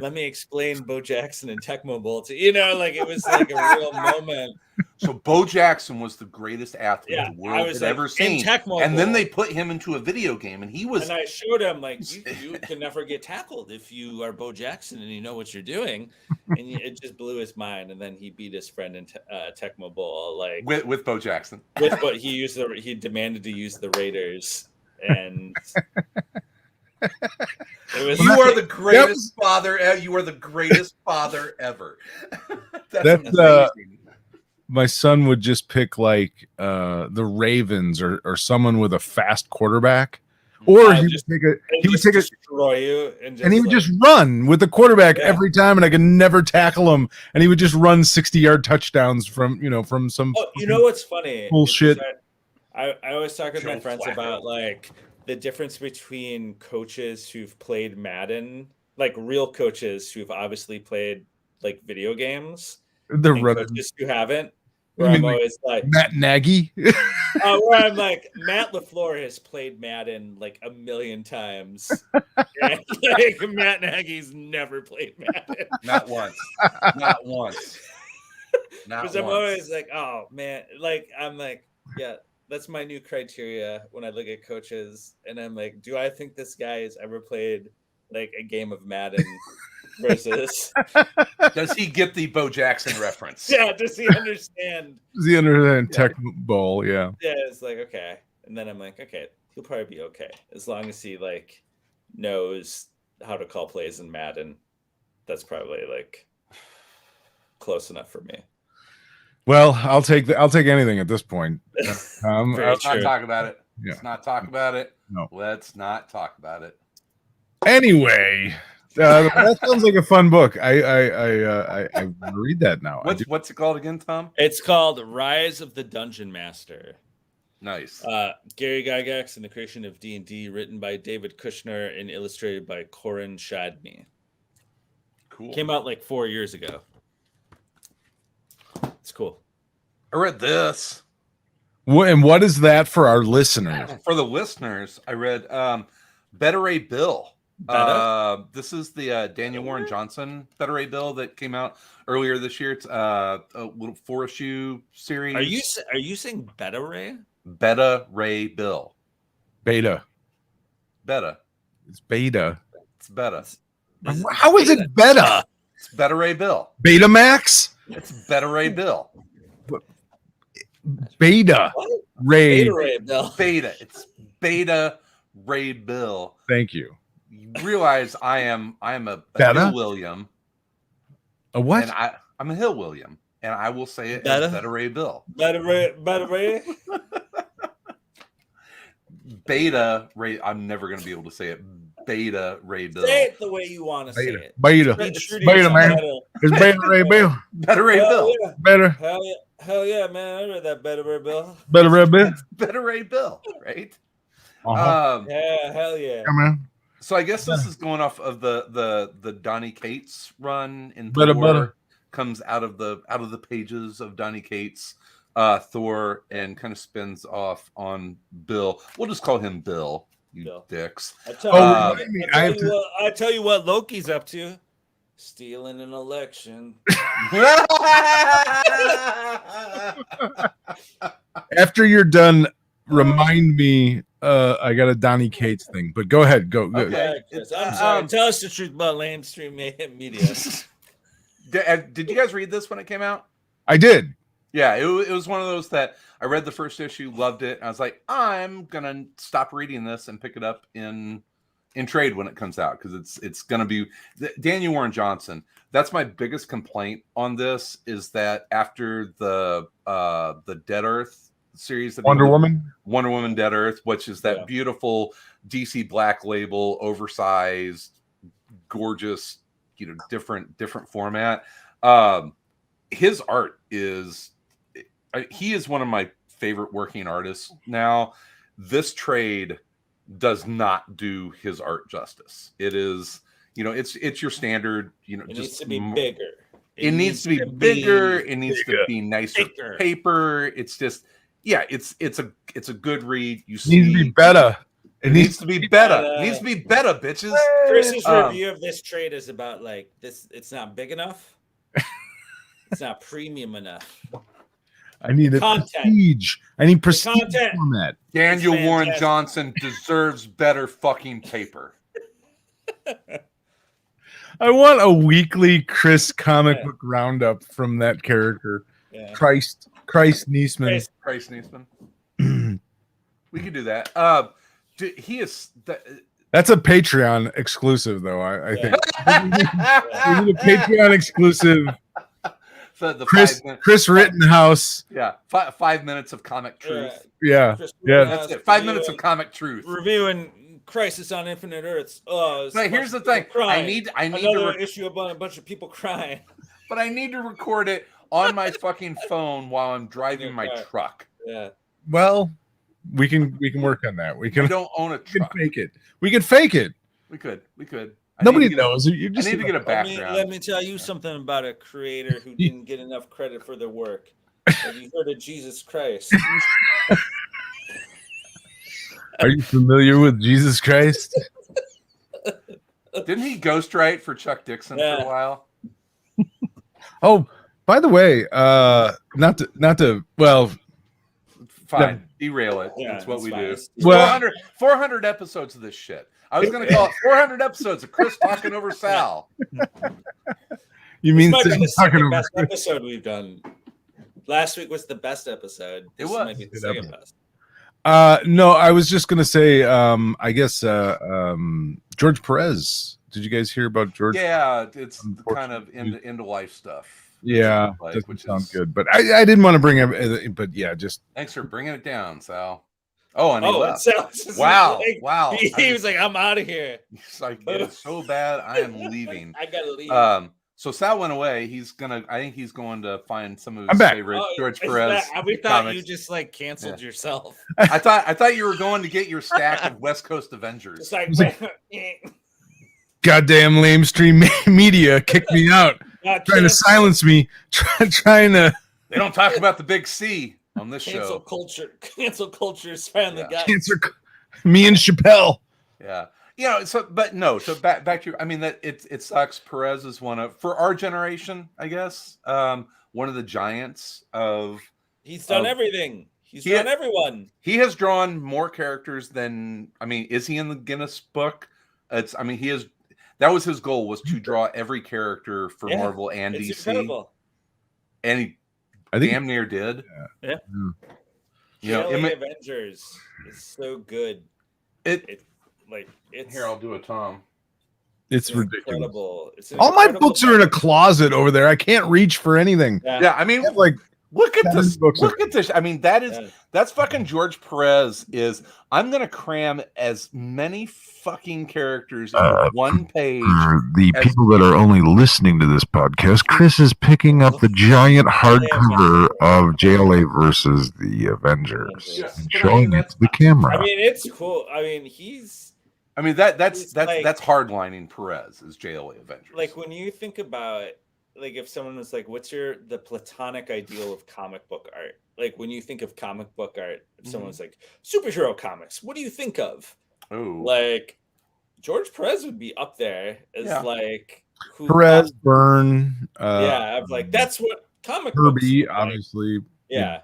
let me explain Bo Jackson and Tecmo Bowl to like it was like a real moment. So Bo Jackson was the greatest athlete the world had ever seen. And then they put him into a video game, and he was. And I showed him like, you can never get tackled if you are Bo Jackson and you know what you're doing. And it just blew his mind. And then he beat his friend in Tecmo Bowl, like with Bo Jackson. But he demanded to use the Raiders, and. You are the greatest father. You are the greatest father ever. That's amazing. My son would just pick like the Ravens or someone with a fast quarterback, or he would destroy you, and he would just run with the quarterback every time, and I could never tackle him, and he would just run 60-yard touchdowns from some. Oh, what's funny? Bullshit. I always talk with my friends about like the difference between coaches who've played Madden, like real coaches who've obviously played like video games, and coaches who haven't. Where I'm always like Matt Nagy. Where I'm like, Matt LaFleur has played Madden like a million times. And like Matt Nagy's never played Madden. Not once. Not once. Because I'm always like, oh man, like I'm like, yeah, that's my new criteria when I look at coaches, and I'm like, do I think this guy has ever played like a game of Madden? Versus, does he get the Bo Jackson reference? Yeah, does he understand? Does he understand Tecmo Bowl? Yeah. Yeah, it's like okay, and then I'm like, okay, he'll probably be okay as long as he like knows how to call plays in Madden. That's probably like close enough for me. Well, I'll take anything at this point. Let's not talk about it. Yeah. Let's not talk about it. No. Let's not talk about it. Anyway. That sounds like a fun book. I read that now. What's it called again, Tom? It's called Rise of the Dungeon Master. Nice. Gary Gygax and the Creation of D&D, written by David Kushner and illustrated by Corin Shadney. Cool. Came out like 4 years ago. It's cool. I read this. And what is that for our listeners? For the listeners, I read Better A Bill. This is the Daniel Warren Johnson Better A Bill that came out earlier this year. It's a little 4-issue series. Are you saying Beta Ray? Beta Ray Bill. Beta. It's beta. It's beta. How is it beta? It's Beta Ray Bill. Beta Max? It's Beta Ray Bill. Beta Ray. Beta Ray Bill. Beta. It's Beta Ray Bill. Thank you. You realize I am a Hill William. A what? And I'm a Hill William, and I will say it as Beta Ray Bill. Beta Ray. Beta Ray. I'm never going to be able to say it. Beta Ray Bill. Say it the way you want to say it. Beta, man. It's Beta Ray Bill. Better Ray Bill. Yeah. Better. Hell yeah, man. I read that Better Ray Bill. Better Ray Bill. Better Ray Bill, right? Yeah, hell yeah. Yeah, man. So I guess this is going off of the Donnie Cates run in Better, Thor. better. Comes out of the pages of Donnie Cates, Thor, and kind of spins off on Bill. We'll just call him Bill. You dicks. I tell you what Loki's up to. Stealing an election. After you're done, remind me. I got a Donnie Cates thing, but go ahead. Go. Okay. I'm sorry. Tell us the truth about mainstream media. Did you guys read this when it came out? I did. Yeah, it was one of those that I read the first issue, loved it. And I was like, I'm gonna stop reading this and pick it up in trade when it comes out, because it's gonna be Daniel Warren Johnson. That's my biggest complaint on this, is that after the Dead Earth series, that Wonder Woman Dead Earth, which is that beautiful DC Black Label, oversized, gorgeous, different format. His art is, he is one of my favorite working artists now. This trade does not do his art justice. It is, it's your standard, it needs to be bigger. It needs to be bigger. It needs to be nicer paper. It's just, it's a good read. You see, needs to be better. It needs to be better. It needs to be better, bitches. Chris's review of this trade is about like this. It's not big enough. It's not premium enough. I need prestige. I need prestige content. Format. Daniel Warren Johnson deserves better fucking paper. I want a weekly Chris comic book roundup from that character. Yeah. Christ Niesman. Christ Niesman. We could do that. He is. That's a Patreon exclusive, though. I think we need a Patreon exclusive. The Chris Rittenhouse. Yeah, 5 minutes of comic truth. Yeah, that's it. 5 minutes of comic truth. Reviewing Crisis on Infinite Earths. But here's the thing: I need another issue about a bunch of people crying. But I need to record it on my fucking phone while I'm driving my truck. Yeah. Well, we can work on that. We don't own a truck. We can fake it. We could fake it. We could. Nobody knows. I need to get a background. Let me tell you something about a creator who didn't get enough credit for their work. Have you heard of Jesus Christ? Are you familiar with Jesus Christ? Didn't he ghostwrite for Chuck Dixon for a while? Oh, by the way, not to well, fine, no. Derail it. Yeah, that's what we fine. do. Well, 400 episodes of this shit. I was going to call it 400 episodes of Chris talking over Sal. You mean this might be the talking second over best episode we've done? Last week was the best episode. It was. Might be the second best. No, I was just gonna say, I guess George Perez. Did you guys hear about George? Yeah, it's kind of into life stuff. Yeah, doesn't sound good. But I didn't want to bring it. But yeah, just thanks for bringing it down, Sal. Oh, and he left. Wow. Wow. He was like, I'm out of here. He's like, it's so bad, I am leaving. I gotta leave. So Sal went away. I think he's going to find some of his favorite George Perez. We thought you just like canceled yourself. I thought you were going to get your stack of West Coast Avengers. It's like, goddamn lamestream media kicked me out, trying to silence me, trying to. They don't talk about the big C on this show. Cancel culture is finally got me and Chappelle. Yeah. So back to, I mean, that it sucks. Perez is for our generation, I guess, one of the giants of. He's done everything. He's done everyone. He has drawn more characters than, I mean, is he in the Guinness book? He is. That was his goal, was to draw every character for Marvel and DC. Incredible. And he damn near did. Yeah. Avengers is so good. It's here. I'll do a Tom. It's ridiculous. Incredible. All my books are in a closet over there. I can't reach for anything. Yeah, I mean, I have like Look at this. Look at this. I mean, that's fucking George Perez I'm going to cram as many fucking characters into one page. For the people that are only listening to this podcast, Chris is picking up the giant hardcover of JLA versus the Avengers and showing it to the camera. I mean, it's cool. I mean, that's hardlining Perez as JLA Avengers. Like when you think about like if someone was like, what's the platonic ideal of comic book art? Like when you think of comic book art, if someone's like superhero comics, what do you think of? Oh, like George Perez would be up there as like Perez, Byrne. I'm like, that's what comic Kirby, books obviously. Yeah.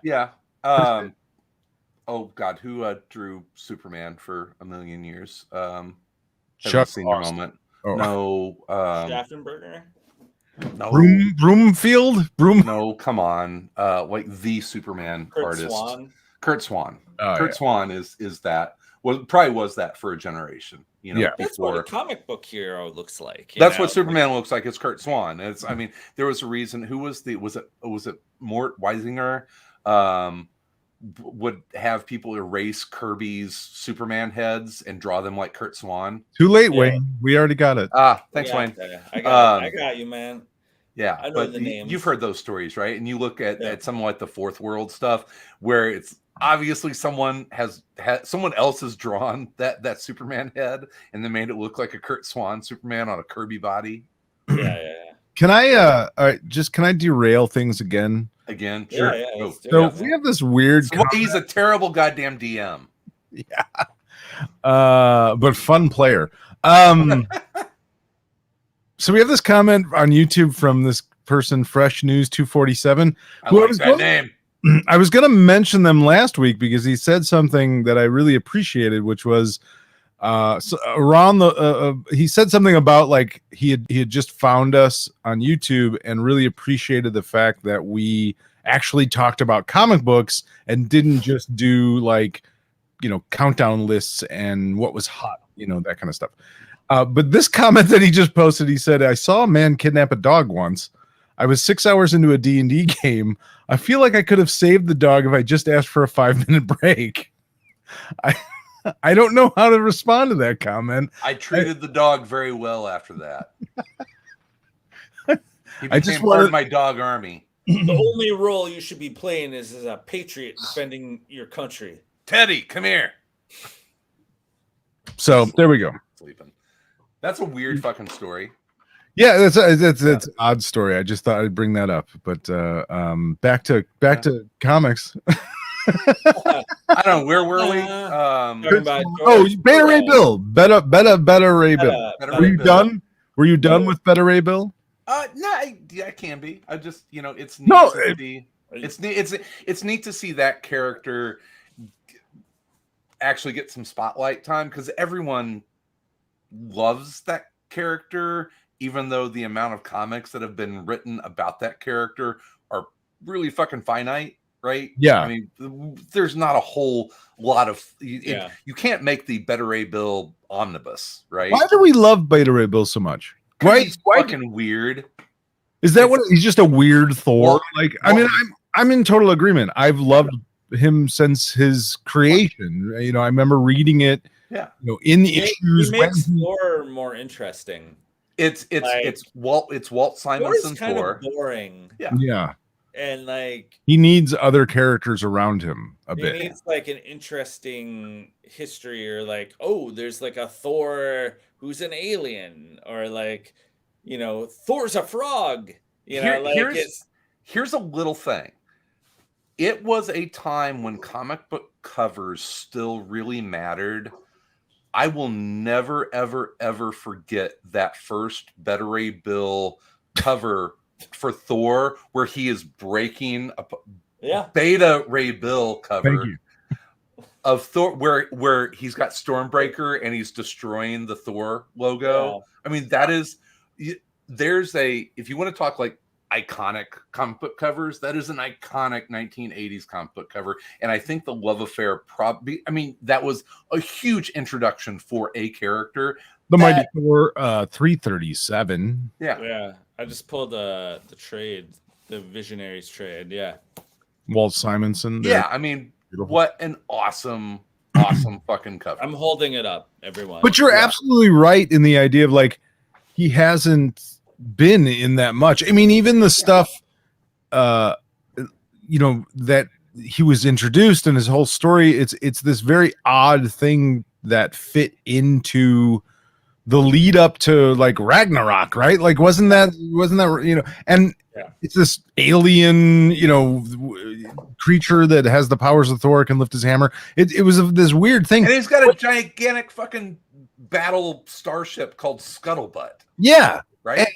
Oh God, who drew Superman for a million years? Chuck seen your moment. Oh. No. Schafferberger? No. Broomfield? No, come on. Like the Superman artist. Kurt Swan. Kurt Swan is that. Well, probably was that for a generation. You know, that's what a comic book hero looks like. That's what Superman looks like. It's Kurt Swan. I mean, there was a reason. Who was it Mort Weisinger? Would have people erase Kirby's Superman heads and draw them like Kurt Swan. Too late, Wayne. We already got it. Thanks, Wayne. I got you, man. Yeah, I know the names. You've heard those stories, right? And you look at something like the Fourth World stuff, where it's obviously someone else has drawn that Superman head, and they made it look like a Kurt Swan Superman on a Kirby body. Yeah. Can I can I derail things again? Sure. So we have this weird. He's a terrible goddamn DM. Yeah. But fun player. So we have this comment on YouTube from this person, Fresh News 247. I like that name. I was going to mention them last week because he said something that I really appreciated, which was he said something about like he had just found us on YouTube and really appreciated the fact that we actually talked about comic books and didn't just do like, countdown lists and what was hot, that kind of stuff. But this comment that he just posted, he said, I saw a man kidnap a dog once. I was 6 hours into a D&D game. I feel like I could have saved the dog if I just asked for a 5-minute break. I don't know how to respond to that comment. I treated the dog very well after that. He I just part of my dog army. The only role you should be playing is as a patriot defending your country. Teddy, come here. So there we go. Sleeping. That's a weird fucking story. Yeah, that's an odd story. I just thought I'd bring that up. But back to comics. I don't know. Where were we? Beta Ray Bill. Beta Ray Bill. Were you done? Were you done with Beta Ray Bill? No, I can be. I just, it's neat it's neat to see that character actually get some spotlight time because everyone loves that character, even though the amount of comics that have been written about that character are really fucking finite. Right? Yeah. I mean, there's not a whole lot of you can't make the Beta Ray Bill omnibus, right? Why do we love Beta Ray Bill so much? Why he's fucking weird? Is that what he's just a weird Thor? I mean, I'm in total agreement. I've loved him since his creation. I remember reading it. Yeah. In the issues. He makes Thor more interesting. It's Walt Simonson's kind Thor. Of boring. Yeah. And he needs other characters around him a bit. He needs like an interesting history, or like, there's like a Thor who's an alien, or like, Thor's a frog. Here's a little thing. It was a time when comic book covers still really mattered. I will never, ever, ever forget that first Beta Ray Bill cover for Thor, where he is breaking a Beta Ray Bill cover of Thor, where he's got Stormbreaker and he's destroying the Thor logo. I mean, that is if you want to talk like iconic comic book covers, that is an iconic 1980s comic book cover. And I think the love affair that was a huge introduction for a character. The Mighty Thor 337. Yeah. I just pulled the trade, the Visionaries trade. Yeah. Walt Simonson. Yeah, I mean, beautiful. What an awesome fucking cover. I'm holding it up, everyone. But you're absolutely right in the idea of like he hasn't been in that much. I mean, even the stuff that he was introduced in his whole story, it's this very odd thing that fit into the lead up to like Ragnarok, right? Like wasn't that and it's this alien, creature that has the powers of Thor, can lift his hammer. It was this weird thing. And he's got a gigantic fucking battle starship called Scuttlebutt. Yeah. Right.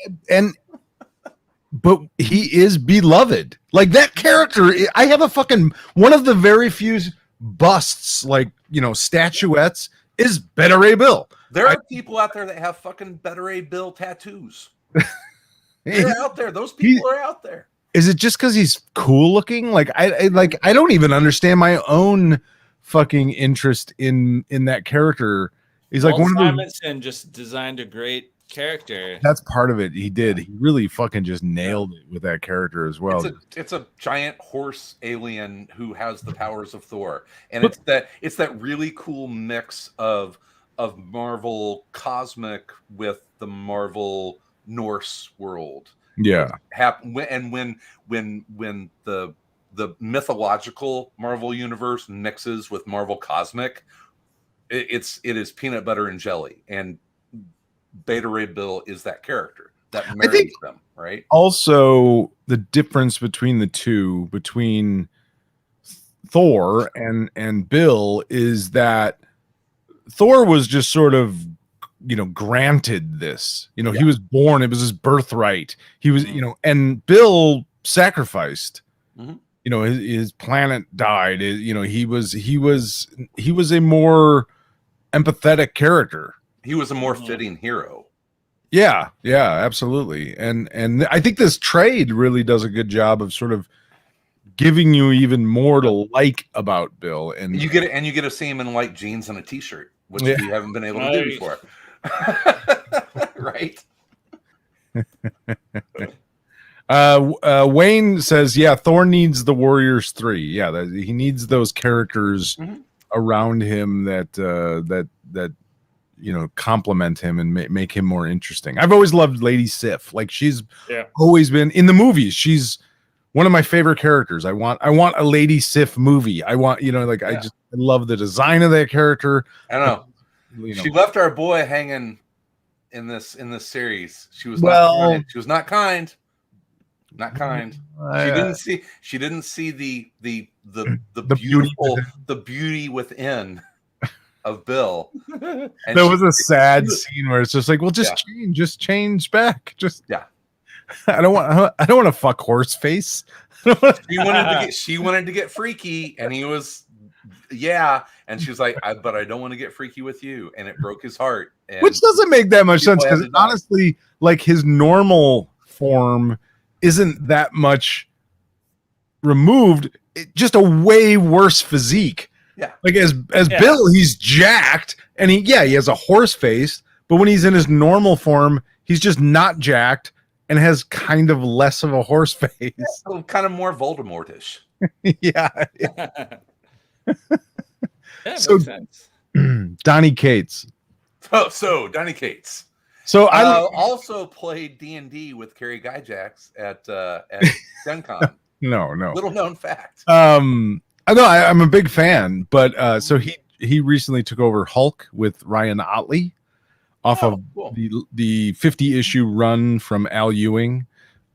But he is beloved. Like that character, I have a fucking one of the very few busts, like, statuettes is Beta Ray Bill. There are people out there that have fucking Beta Ray Bill tattoos. They're out there. Those people are out there. Is it just because he's cool looking? Like I don't even understand my own fucking interest in that character. He's like Walt Simonson just designed a great character. That's part of it. He did. He really fucking just nailed it with that character as well. It's a giant horse alien who has the powers of Thor, and it's that really cool mix of Marvel cosmic with the Marvel Norse world. Yeah. And when the mythological Marvel universe mixes with Marvel cosmic, it is peanut butter and jelly, and Beta Ray Bill is that character that marries them, right? Also, the difference between the two, between Thor and Bill, is that Thor was just sort of, granted this. He was born; it was his birthright. He was, and Bill sacrificed. Mm-hmm. His planet died. He was a more empathetic character. He was a more fitting hero. Yeah, absolutely. And I think this trade really does a good job of sort of giving you even more to like about Bill. And you get to see him in white jeans and a t-shirt, which you haven't been able to do before. Right? Wayne says, Thor needs the Warriors 3. Yeah, he needs those characters around him that complement him and make him more interesting. I've always loved Lady Sif. Like she's always been in the movies. She's one of my favorite characters. I want a Lady Sif movie. I want, I love the design of that character. I know. She left our boy hanging in this series. She was not kind. Not kind. She didn't see the beauty within of Bill. And there was a sad scene where it's just like, well, just change back. I don't want to fuck horse face. She wanted to get freaky, and he was and she was like, but I don't want to get freaky with you, and it broke his heart. Which doesn't make that much sense, because honestly, like his normal form isn't that much removed. Just a way worse physique. Yeah, like as Bill, he's jacked, and he has a horse face, but when he's in his normal form, he's just not jacked and has kind of less of a horse face. Kind of more Voldemortish. Yeah. So makes sense. Donnie Cates. So Donnie Cates. So I also played D&D with Kerry Gygax at Gen Con. No. Little known fact. I know I'm a big fan, but so he recently took over Hulk with Ryan Otley off of the 50 issue run from Al Ewing.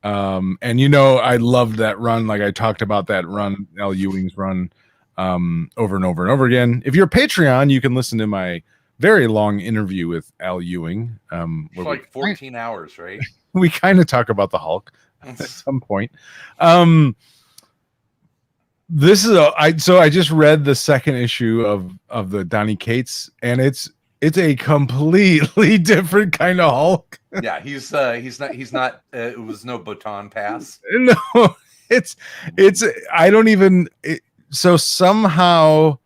And I loved that run. Like I talked about that run, Al Ewing's run, over and over and over again. If you're a Patreon, you can listen to my very long interview with Al Ewing. It's like 14 hours, right? We kind of talk about the Hulk at some point. This is I just read the second issue of the Donnie Cates, and it's a completely different kind of Hulk. Yeah, he's not it was no baton pass. No, it's I don't even so somehow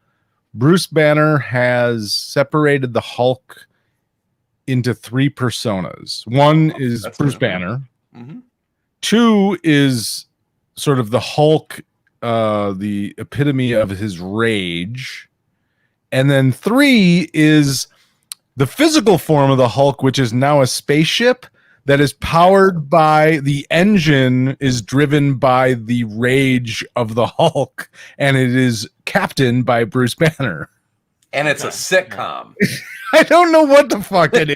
Bruce Banner has separated the Hulk into 3 personas. One is Bruce Banner. Mm-hmm. 2 is sort of the Hulk the epitome of his rage. And then 3 is the physical form of the Hulk, which is now a spaceship that is powered by the engine, is driven by the rage of the Hulk, and it is captained by Bruce Banner. And it's a sitcom. I don't know what the fuck it is.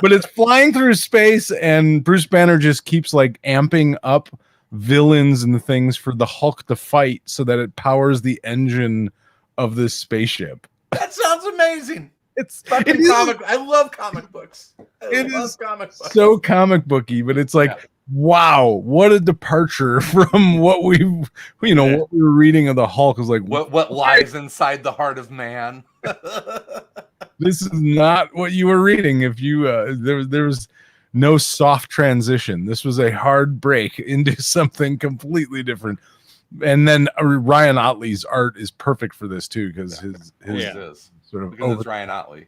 But it's flying through space, and Bruce Banner just keeps like amping up villains and things for the Hulk to fight so that it powers the engine of this spaceship. That sounds amazing. It's fucking comic. I love comic books. It is so comic booky, but it's like, wow, what a departure from what we, what we were reading of the Hulk. Is like, what lies inside the heart of man. This is not what you were reading. If you there was no soft transition. This was a hard break into something completely different. And then Ryan Otley's art is perfect for this too, because his sort of because it's Ryan Otley.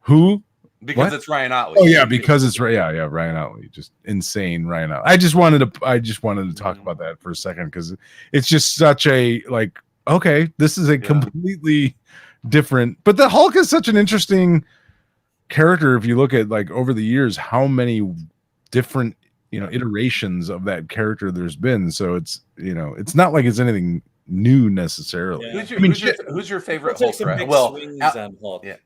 Who? Because it's Ryan Otley. Oh yeah, because it's Ryan Otley, just insane Ryan Otley. I just wanted to talk about that for a second because it's just such a like. Okay, this is a completely different. But the Hulk is such an interesting character. If you look at like over the years, how many different iterations of that character there's been. So it's it's not like it's anything new necessarily. Yeah. Who's your favorite Hulk? Well, swings on Hulk. Yeah.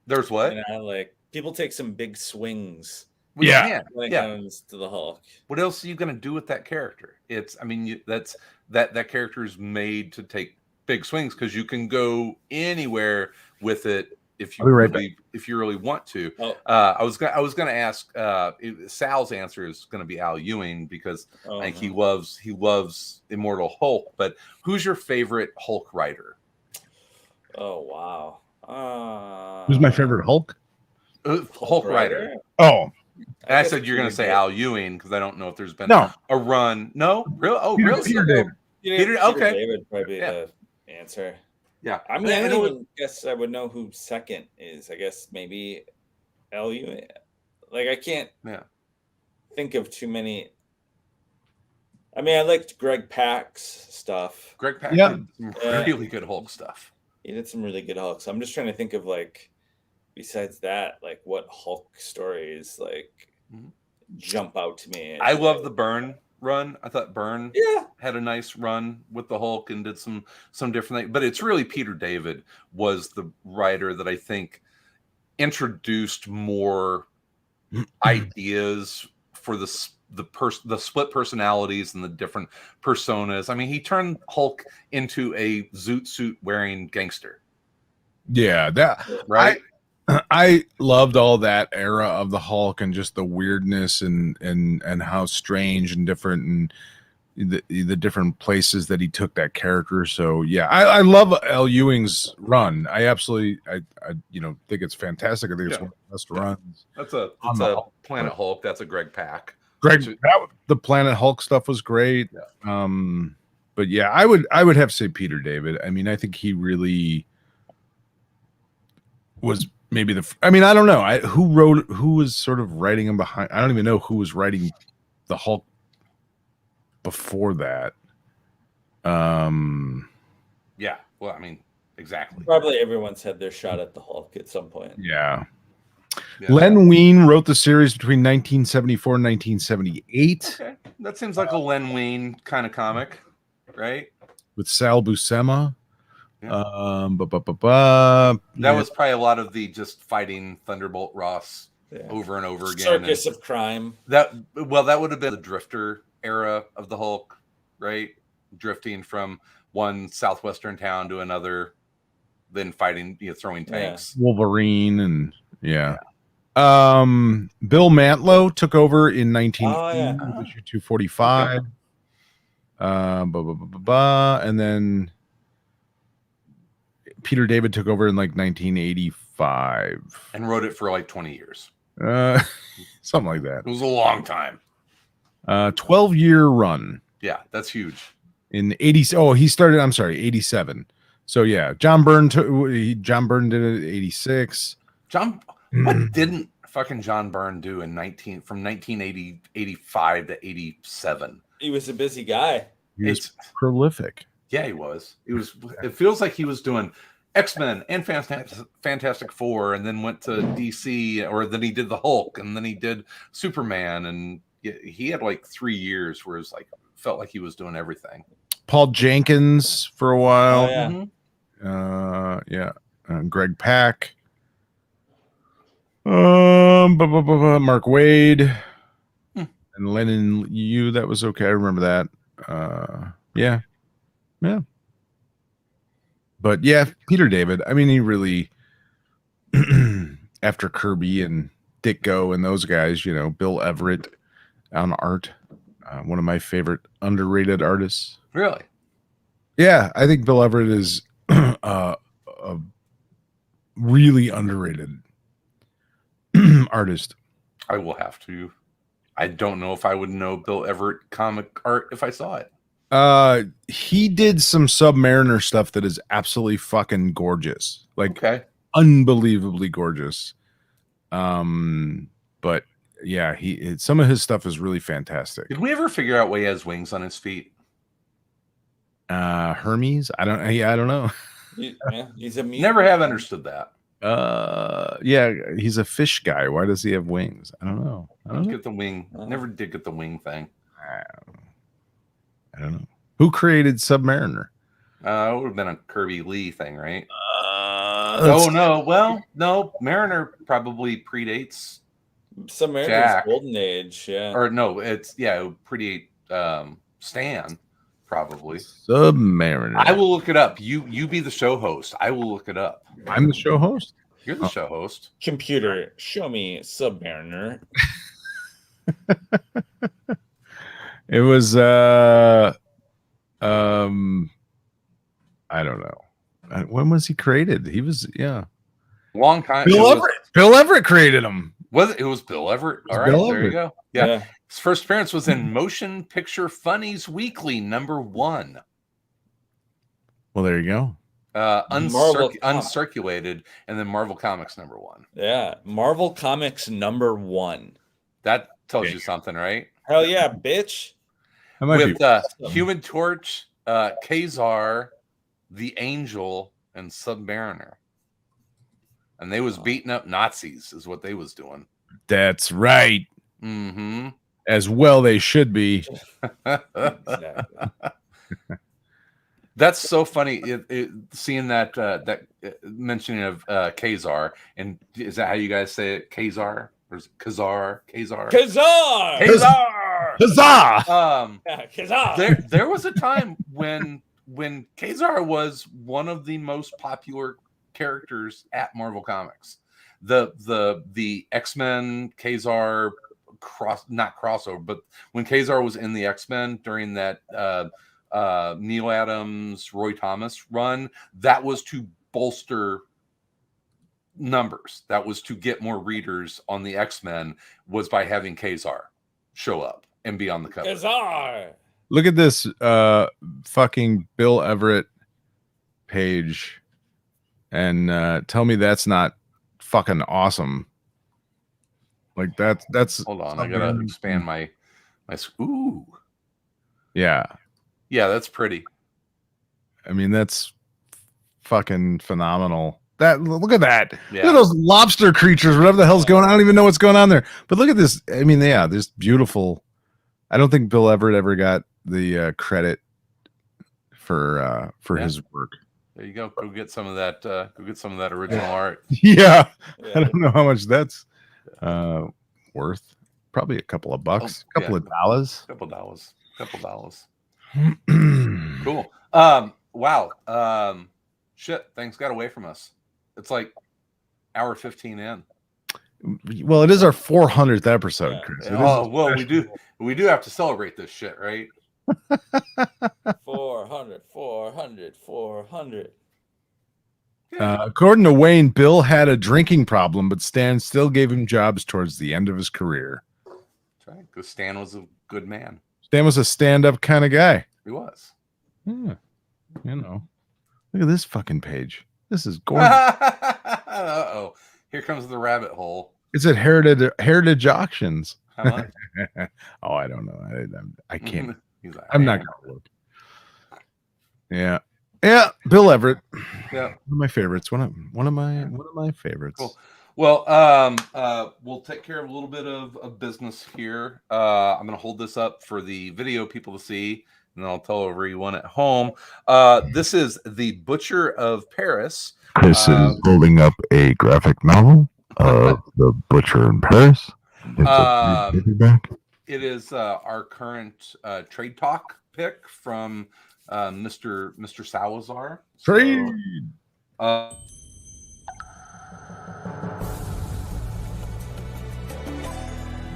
There's what? Like people take some big swings. When it comes to the Hulk. What else are you going to do with that character? That character is made to take big swings because you can go anywhere with it if you really want to. I was going to ask. Sal's answer is going to be Al Ewing because he loves Immortal Hulk. But who's your favorite Hulk writer? Oh wow! Who's my favorite Hulk? Hulk writer. Oh. And I said you're going to say Al Ewing because I don't know if there's been a run. No, real. Oh, really? Peter David. Peter David probably the answer. Yeah, I mean, I don't even guess I would know who second is. I guess maybe Al Ewing. Like I can't think of too many. I mean, I liked Greg Pak's stuff. Greg Pak did some really good Hulk stuff. He did some really good Hulk. So I'm just trying to think of like. Besides that, like what Hulk stories like jump out to me? I love the Byrne run. I thought Byrne had a nice run with the Hulk and did some different things. But it's really Peter David was the writer that I think introduced more ideas for the split personalities and the different personas. I mean, he turned Hulk into a zoot suit wearing gangster. Yeah, that right. I loved all that era of the Hulk and just the weirdness and how strange and different and the different places that he took that character. So yeah, I love Al Ewing's run. I absolutely think it's fantastic. I think it's one of the best runs. That's a Planet Hulk. That's a Greg Pak. The Planet Hulk stuff was great. Yeah. But yeah, I would have to say Peter David. I mean, I think he really was maybe I don't know. Who was sort of writing him behind. I don't even know who was writing the Hulk before that. Yeah. Well, I mean, exactly. Probably everyone's had their shot at the Hulk at some point. Yeah. Len Wein wrote the series between 1974 and 1978. Okay. That seems like a Len Wein kind of comic, right? With Sal Buscema. Yeah. That was probably a lot of the just fighting Thunderbolt Ross over and over again. Circus of crime. That would have been the Drifter era of the Hulk, right? Drifting from one southwestern town to another, then fighting, throwing tanks. Wolverine and Bill Mantlo took over in 1980, issue 245. Okay. And then Peter David took over in like 1985 and wrote it for like 20 years. Something like that. It was a long time. 12-year run. Yeah, that's huge. In 80. Oh, he started. I'm sorry, 87. So yeah, John Byrne did it at 86. What didn't fucking John Byrne do from 1985 to 87? He was a busy guy. He was prolific. Yeah, he was. It feels like he was doing X-Men and Fantastic Four, and then went to DC, or then he did the Hulk, and then he did Superman, and he had like 3 years where it's like felt like he was doing everything. Paul Jenkins for a while. Oh, yeah. Greg Pak. Mark Wade. And Lennon Yu. That was okay. I remember that. Yeah. But yeah, Peter David. I mean, he really, after Kirby and Ditko and those guys, Bill Everett on art, one of my favorite underrated artists. Really? Yeah, I think Bill Everett is a really underrated artist. I will have to. I don't know if I would know Bill Everett comic art if I saw it. He did some Submariner stuff that is absolutely fucking gorgeous. Like, unbelievably gorgeous. But yeah, some of his stuff is really fantastic. Did we ever figure out why he has wings on his feet? Hermes? I don't know. He's a mutant. Never have understood that. Yeah, he's a fish guy. Why does he have wings? I don't know. Get the wing. Never did get the wing thing. I don't know. Who created Submariner? It would have been a Kirby Lee thing, right? No. Well, no. Mariner probably predates Submariner's golden age. Yeah. Or no, it would predate Stan, probably. Submariner. I will look it up. You be the show host. I will look it up. I'm the show host. You're the show host. Computer, show me Submariner. It was I don't know. When was he created? He was long time. Bill Everett created him. It was Bill Everett. All right, there you go. Yeah. His first appearance was in Motion Picture Funnies Weekly #1. Well, there you go. Uncirculated, and then Marvel Comics #1. Yeah, Marvel Comics #1. That tells you something, right? Hell yeah, bitch. With Human Torch, Kazar, the Angel, and Submariner. And they was beating up Nazis, is what they was doing. That's right. Mm-hmm. As well they should be. Exactly. That's so funny. Seeing that mentioning of Kazar, and is that how you guys say it? Kazar or is it Kazar? Kazar. Kazar. There was a time when Kazar was one of the most popular characters at Marvel Comics. The X-Men Kazar not crossover, but when Kazar was in the X-Men during that Neil Adams, Roy Thomas run, that was to bolster numbers. That was to get more readers on the X-Men, was by having Kazar show up and be on the cover. Kazar. Look at this fucking Bill Everett page and tell me that's not fucking awesome. Like that's hold on, I gotta expand my ooh. Yeah, that's pretty. I mean, that's fucking phenomenal. Look at that. Yeah. Look at those lobster creatures, whatever the hell's going on. I don't even know what's going on there. But look at this. I mean, yeah, this beautiful. I don't think Bill Everett ever got the credit for his work. There you go. Go get some of that. Go get some of that original art. Yeah. I don't know how much that's worth. Probably a couple of bucks, couple of dollars. Couple dollars. Cool. Wow. Shit. Things got away from us. It's like hour 15 in. Well, it is our 400th episode, Chris. Oh, well, we do have to celebrate this shit, right? 400. According to Wayne, Bill had a drinking problem, but Stan still gave him jobs towards the end of his career. That's right, because Stan was a good man. Stan was a stand-up kind of guy. He was. Yeah. Look at this fucking page. This is gorgeous. Uh-oh. Here comes the rabbit hole. It's at Heritage Auctions. How much? Oh, I don't know. I can't. He's like, I'm not gonna look. Yeah. Bill Everett. Yeah, one of my favorites. One of my favorites. Cool. Well, we'll take care of a little bit of business here. I'm going to hold this up for the video people to see, and then I'll tell everyone at home. This is The Butcher of Paris. Chris is holding up a graphic novel of The Butcher in Paris. It is our current Trade Talk pick from Mr. Salazar. Trade.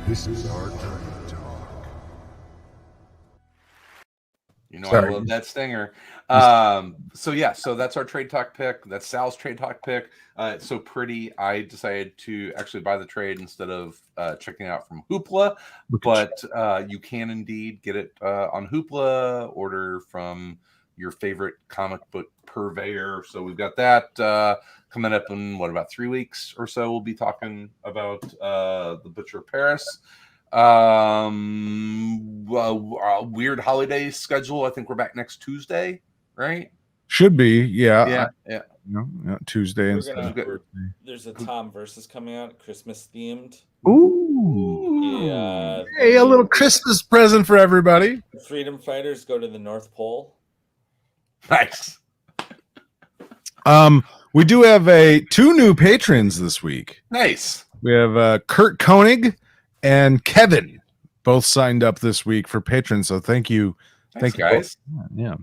This is our Trade Talk. You know, I love that stinger. So that's our Trade Talk pick. That's Sal's Trade Talk pick. It's so pretty. I decided to actually buy the trade instead of checking it out from Hoopla. But you can indeed get it on Hoopla. Order from your favorite comic book purveyor. So we've got that coming up in about 3 weeks or so. We'll be talking about The Butcher of Paris. Weird holiday schedule. I think we're back next Tuesday, right? Should be, yeah. Tuesday. There's a Tom Versus coming out, Christmas themed. Ooh. Yeah. Hey, a little Christmas present for everybody. Freedom fighters go to the North Pole. Nice. We do have two new patrons this week. Nice. We have Kurt Koenig and Kevin both signed up this week for patrons. So thank you. Thank you guys. Yeah.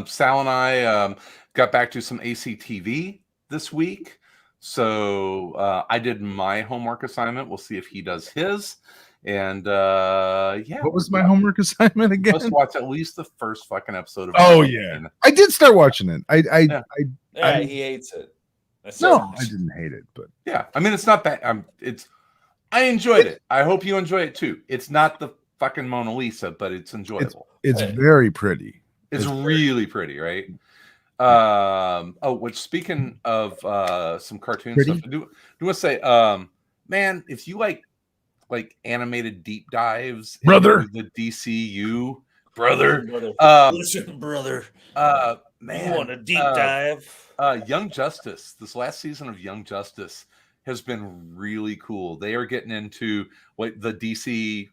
Sal and I got back to some ACTV this week. So I did my homework assignment. We'll see if he does his. And what was my homework assignment again? Let's watch at least the first fucking episode of I did start watching it. He hates it. I didn't hate it, but I mean, it's not bad. I enjoyed it. I hope you enjoy it too. It's not the fucking Mona Lisa, but it's enjoyable. It's very pretty. It's really pretty, right? Which speaking of some cartoon stuff, do want to say, man, if you like animated deep dives brother into the DCU, brother. Listen, brother. Man, you want a deep dive? Young Justice. This last season of Young Justice has been really cool. They are getting into the DC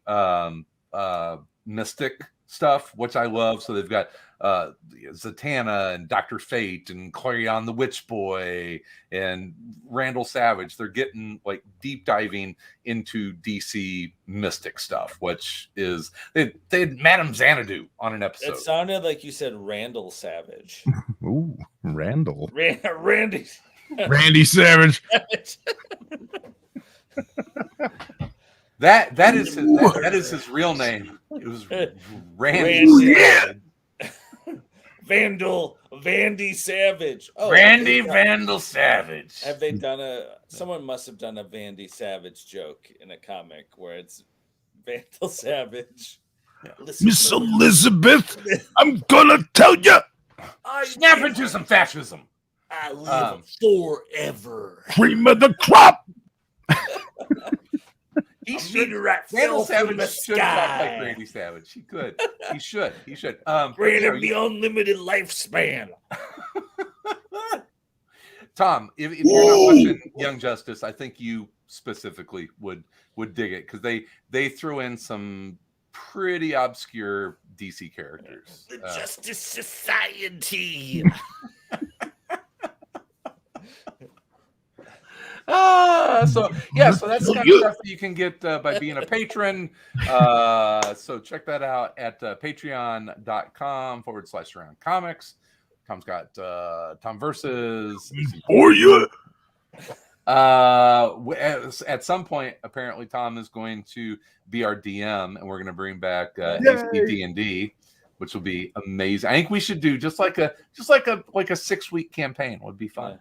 mystic stuff, which I love. So they've got Zatanna and Dr. Fate and Clarion the Witch Boy and Randall Savage. They're getting deep diving into DC mystic stuff, which is they had Madame Xanadu on an episode. It sounded like you said Randall Savage. Ooh, Randall. Randy Savage. That is his real name. It was Randy. Vandy Savage. Oh, Randy Vandal Savage. Have they done someone must have done a Vandy Savage joke in a comic where it's Vandal Savage. Miss Elizabeth, I'm gonna tell you. Snap into some fascism. I live forever. Cream of the crop. He should write Vandal Savage should talk like Randy Savage. He could. He should. Granted the unlimited lifespan. Tom, if you're not watching Young Justice, I think you specifically would dig it because they threw in some pretty obscure DC characters. The Justice Society. So that's the kind of stuff that you can get by being a patron. So check that out at patreon.com/around comics. Tom's got Tom Versus for you. At some point, apparently Tom is going to be our DM, and we're going to bring back D&D, which will be amazing. I think we should do just like a 6-week campaign. Would be fun.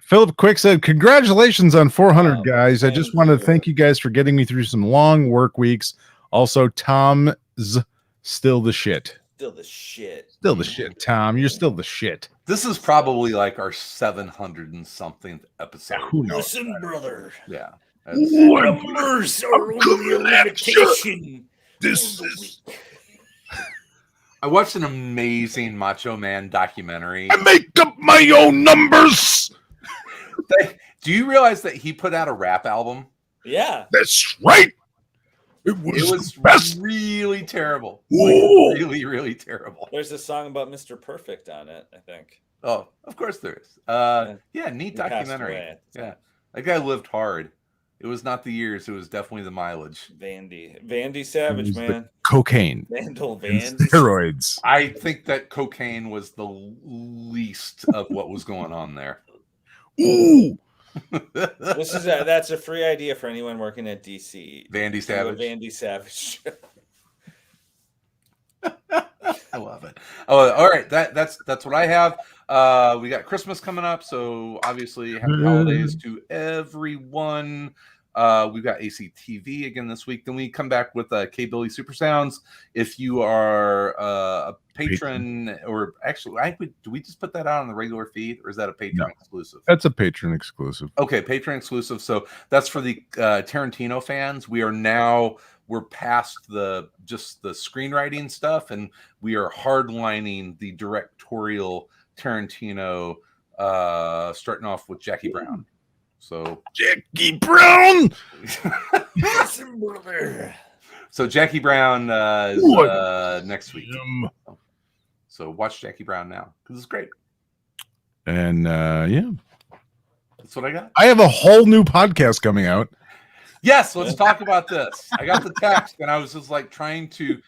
Philip Quick said, congratulations on 400, guys. I just want to thank you guys for getting me through some long work weeks. Also, Tom's still the shit. Still the shit. Still the shit, Tom. You're still the shit. This is probably like our 700 and something episode. Who knows? Listen, brother. Yeah. Numbers are only a limitation. This is. I watched an amazing Macho Man documentary. I make up my own numbers. Do you realize that he put out a rap album? Yeah. That's right. It was best. Really terrible. Like, really, really terrible. There's a song about Mr. Perfect on it, I think. Oh, of course there is. Yeah, neat documentary. Yeah. That guy lived hard. It was not the years, it was definitely the mileage. Vandy Savage, man. Cocaine. Vandal Vandy. Steroids. I think that cocaine was the least of what was going on there. Ooh. That's a free idea for anyone working at DC. Vandy Savage. Vandy Savage. I love it. Oh, all right. That's what I have. We got Christmas coming up, so obviously happy holidays to everyone. We've got ACTV again this week. Then we come back with K-Billy Super Sounds. If you are a patron, or actually, do we just put that out on the regular feed, or is that a patron exclusive? That's a patron exclusive. Okay, patron exclusive. So that's for the Tarantino fans. We're past the screenwriting stuff, and we are hardlining the directorial Tarantino, starting off with Jackie Brown. So Jackie Brown. So Jackie Brown is next week. So watch Jackie Brown now because it's great. And yeah, that's what I got. I have a whole new podcast coming out. Yes, let's talk about this. I got the text and I was just like trying to,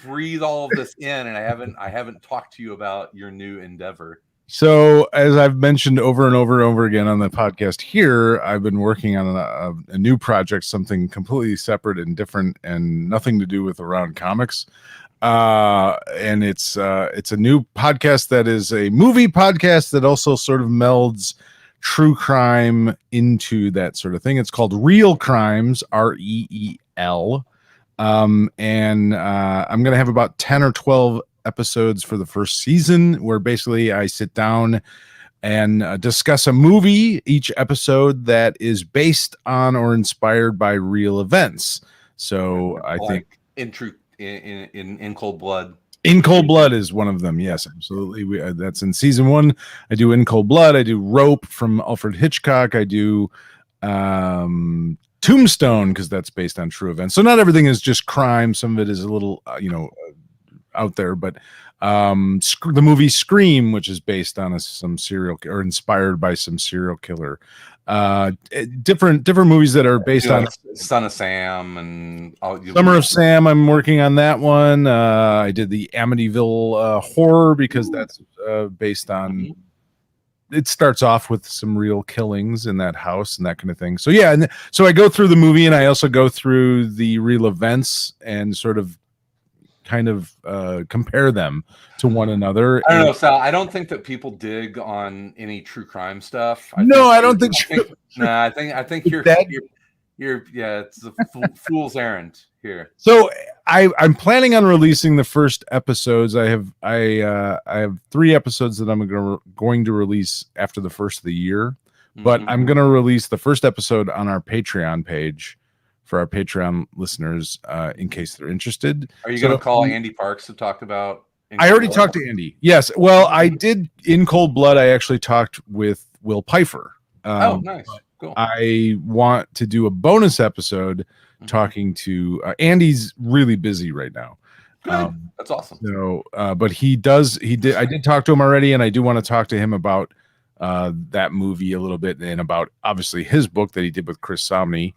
breathe all of this in, and I haven't talked to you about your new endeavor. So, as I've mentioned over and over and over again on the podcast here, I've been working on a new project, something completely separate and different, and nothing to do with around comics. And it's a new podcast that is a movie podcast that also sort of melds true crime into that sort of thing. It's called Real Crimes, REEL. And I'm going to have about 10 or 12 episodes for the first season, where basically I sit down and discuss a movie each episode that is based on or inspired by real events. So I think in Cold Blood. In Cold Blood is one of them. Yes, absolutely. That's in season 1. I do In Cold Blood. I do Rope from Alfred Hitchcock. I do Tombstone, because that's based on true events. So not everything is just crime. Some of it is a little, out there. But the movie Scream, which is based on some serial or inspired by some serial killer. Different movies that are based on Son of Sam and Summer of Sam. I'm working on that one. I did the Amityville horror, because that's based on. It starts off with some real killings in that house and that kind of thing. So yeah, and so I go through the movie, and I also go through the real events and sort of kind of compare them to one another. I don't know, Sal. I don't think that people dig on any true crime stuff. I think you're it's a fool's errand here. So I'm planning on releasing the first episodes. I have 3 episodes that I'm going to release after the first of the year, but I'm going to release the first episode on our Patreon page for our Patreon listeners, in case they're interested. Are you going to call Andy Parks to talk about? I already talked to Andy. Yes. Well, I did In Cold Blood. I actually talked with Will Pfeiffer. Nice. Cool. I want to do a bonus episode talking to Andy's really busy right now. That's awesome. So, but he did. I did talk to him already, and I do want to talk to him about that movie a little bit, and about obviously his book that he did with Chris Somney.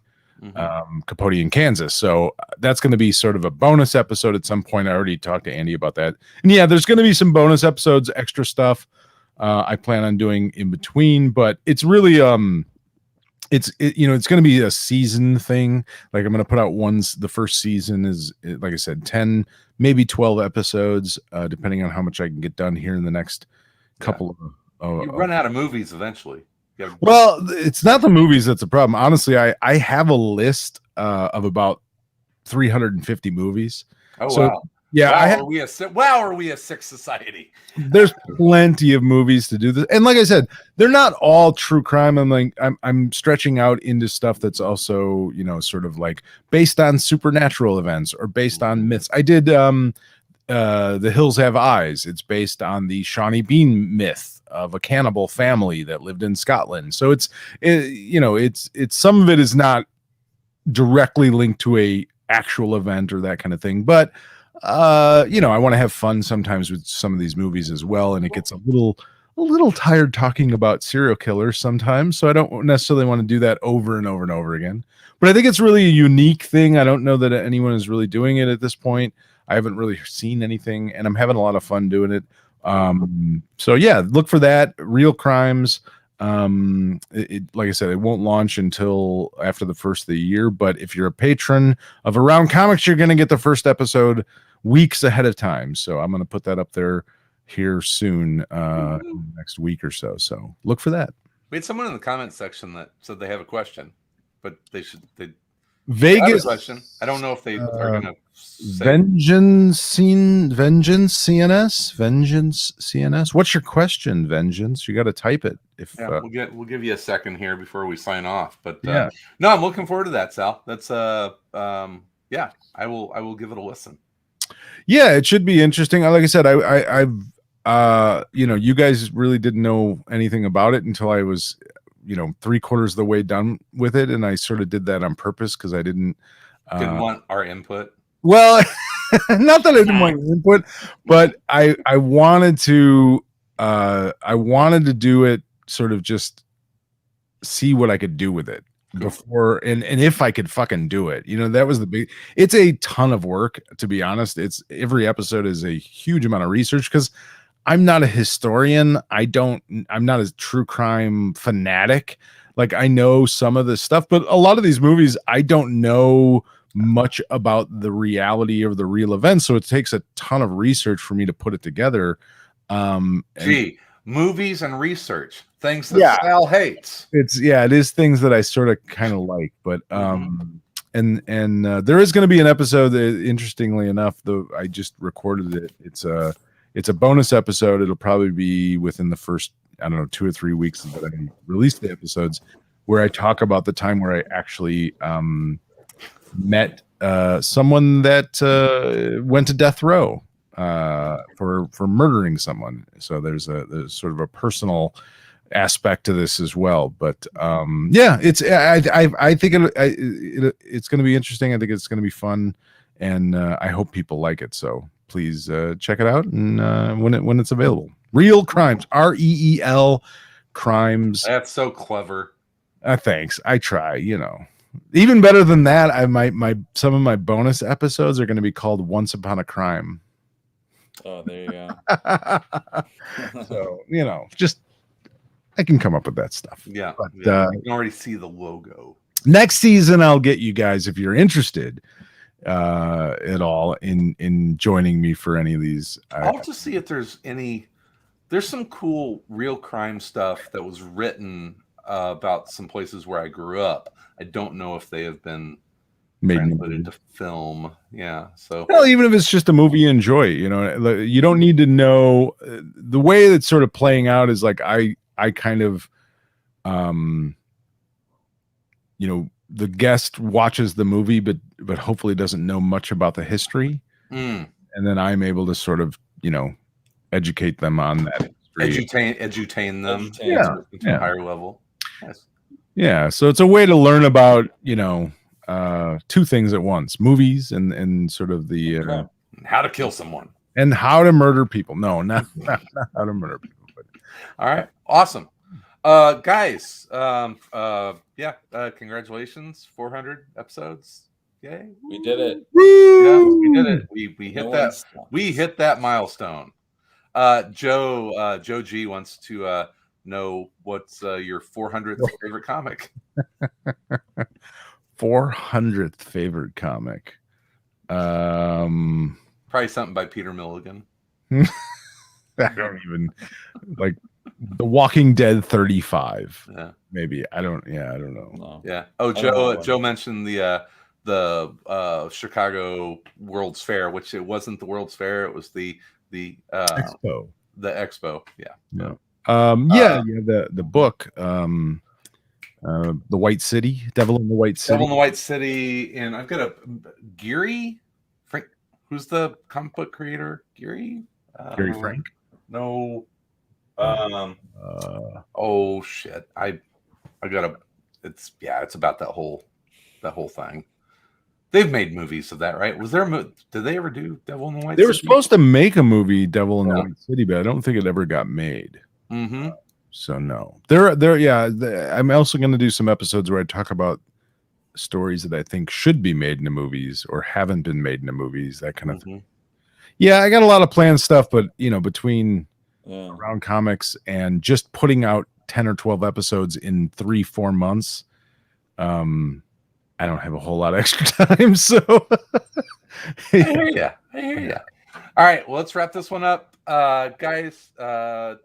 Capote in Kansas. So that's going to be sort of a bonus episode at some point. I already talked to Andy about that. And yeah, there's going to be some bonus episodes, extra stuff I plan on doing in between, but it's really it's going to be a season thing. Like I'm going to put out the first season is, like I said, 10, maybe 12 episodes, depending on how much I can get done here in the next couple of you run out of movies eventually. Well, it's not the movies that's a problem. Honestly, I have a list of about 350 movies. Oh, wow. Yeah, are we a sick society? There's plenty of movies to do this, and like I said, they're not all true crime. I'm stretching out into stuff that's also, you know, sort of like based on supernatural events or based on myths. I did The Hills Have Eyes. It's based on the Shawnee Bean myth of a cannibal family that lived in Scotland. So it's some of it is not directly linked to a actual event or that kind of thing, but I want to have fun sometimes with some of these movies as well, and it gets a little tired talking about serial killers sometimes, so I don't necessarily want to do that over and over and over again. But I think it's really a unique thing. I don't know that anyone is really doing it at this point. I haven't really seen anything, and I'm having a lot of fun doing it. So yeah, look for that. Real Crimes. Like I said, it won't launch until after the first of the year, but if you're a patron of Around Comics, you're going to get the first episode weeks ahead of time. So I'm going to put that up there here soon, next week or so. So look for that. We had someone in the comment section that said they have a question, but they Vegas question. I don't know if they are going to Vengeance CNS. What's your question, Vengeance? You got to type it. We'll give you a second here before we sign off. But no, I'm looking forward to that, Sal. That's I will give it a listen. Yeah, it should be interesting. Like I said, I've you guys really didn't know anything about it until I was 3/4 of the way done with it, and I sort of did that on purpose because I didn't want our input. Well, not that I didn't want your input, but I wanted to do it sort of just see what I could do with it before and if I could fucking do it. That was it's a ton of work, to be honest. Every episode is a huge amount of research because I'm not a historian. I'm not a true crime fanatic. Like, I know some of this stuff, but a lot of these movies I don't know much about the reality of the real events, so it takes a ton of research for me to put it together. Movies and research, things that Sal hates. It is things that I sort of kind of like, but and there is going to be an episode that, interestingly enough, though, I just recorded it. It's a bonus episode. It'll probably be within the first, 2 or 3 weeks that I release the episodes, where I talk about the time where I actually met someone that went to death row for murdering someone. So there's sort of a personal aspect to this as well. But I think it's going to be interesting. I think it's going to be fun, and I hope people like it. So please check it out, and when it's available. Real Crimes, REEL Crimes. That's so clever. Thanks. I try. Even better than that, some of my bonus episodes are going to be called Once Upon a Crime. Oh, there you go. So just I can come up with that stuff. Yeah, but you can already see the logo. Next season, I'll get you guys, if you're interested at all in joining me for any of these. I'll just see if there's some cool real crime stuff that was written about some places where I grew up. I don't know if they have been translated into film. Yeah. So, well, even if it's just a movie you enjoy, you don't need to know. The way that's sort of playing out is like I kind of, the guest watches the movie, but hopefully doesn't know much about the history, and then I'm able to sort of educate them on that history. Edutain them to a higher level. Yes. Yeah, so it's a way to learn about two things at once: movies and sort of the how to kill someone and how to murder people. No, not how to murder people. But. All right, awesome, guys. Congratulations, 400 episodes. Yay! We did it. Woo! Yeah, we did it. We hit that. We hit that milestone. Joe G wants to know what's your 400th favorite comic. 400th favorite comic. Probably something by Peter Milligan. I don't even like The Walking Dead 35. Yeah. Maybe. I don't know. No. Yeah. Oh, Joe mentioned the Chicago World's Fair, which it wasn't the World's Fair, it was the Expo. The Expo. Yeah. The book, The White City, Devil in the White City. Devil in the White City, and I've got a Geary Frank. Who's the comic book creator? Geary Frank? No. Oh shit! I gotta. It's about that whole thing. They've made movies of that, right? Was there did they ever do Devil in the White City? They were supposed to make a movie, Devil in the White City, but I don't think it ever got made. Mm-hmm. So no. I'm also going to do some episodes where I talk about stories that I think should be made into movies or haven't been made into movies, that kind of thing. Yeah, I got a lot of planned stuff, but between Around Comics and just putting out 10 or 12 episodes in 3-4 months, I don't have a whole lot of extra time. So I hear you. All right, well, let's wrap this one up. Guys,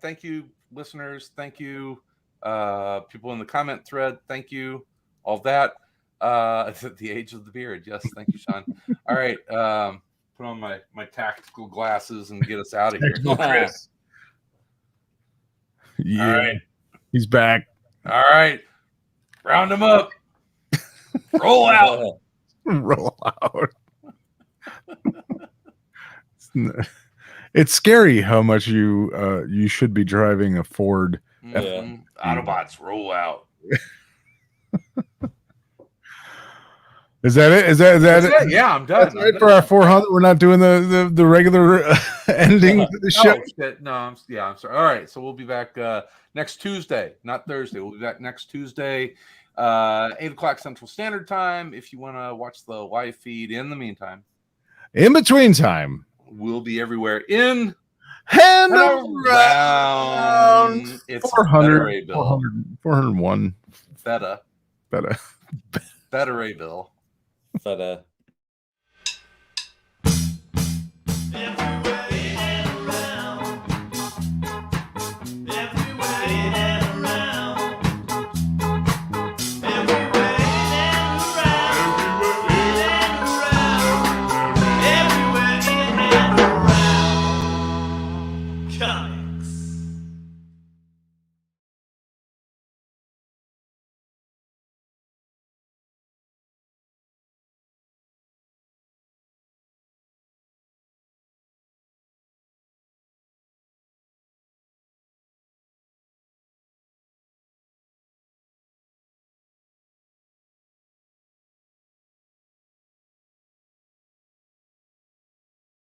thank you, listeners. Thank you, people in the comment thread. Thank you, all that. The age of the beard. Yes, thank you, Sean. All right, put on my tactical glasses and get us out of here. Chris. Yeah, all right. He's back. All right, round him up. Roll out. Roll out. It's scary how much you should be driving a Ford. Autobots, roll out. Is that it? Is that it? Yeah, I'm done. That's right for our 400. We're not doing the regular ending to the show. No, I'm sorry. All right, so we'll be back next Tuesday, not Thursday. We'll be back next Tuesday, 8:00 Central Standard Time. If you want to watch the live feed in the meantime, in between time, we'll be everywhere in and around. It's 400, 401. Feta. Feta. Federayville. Feta.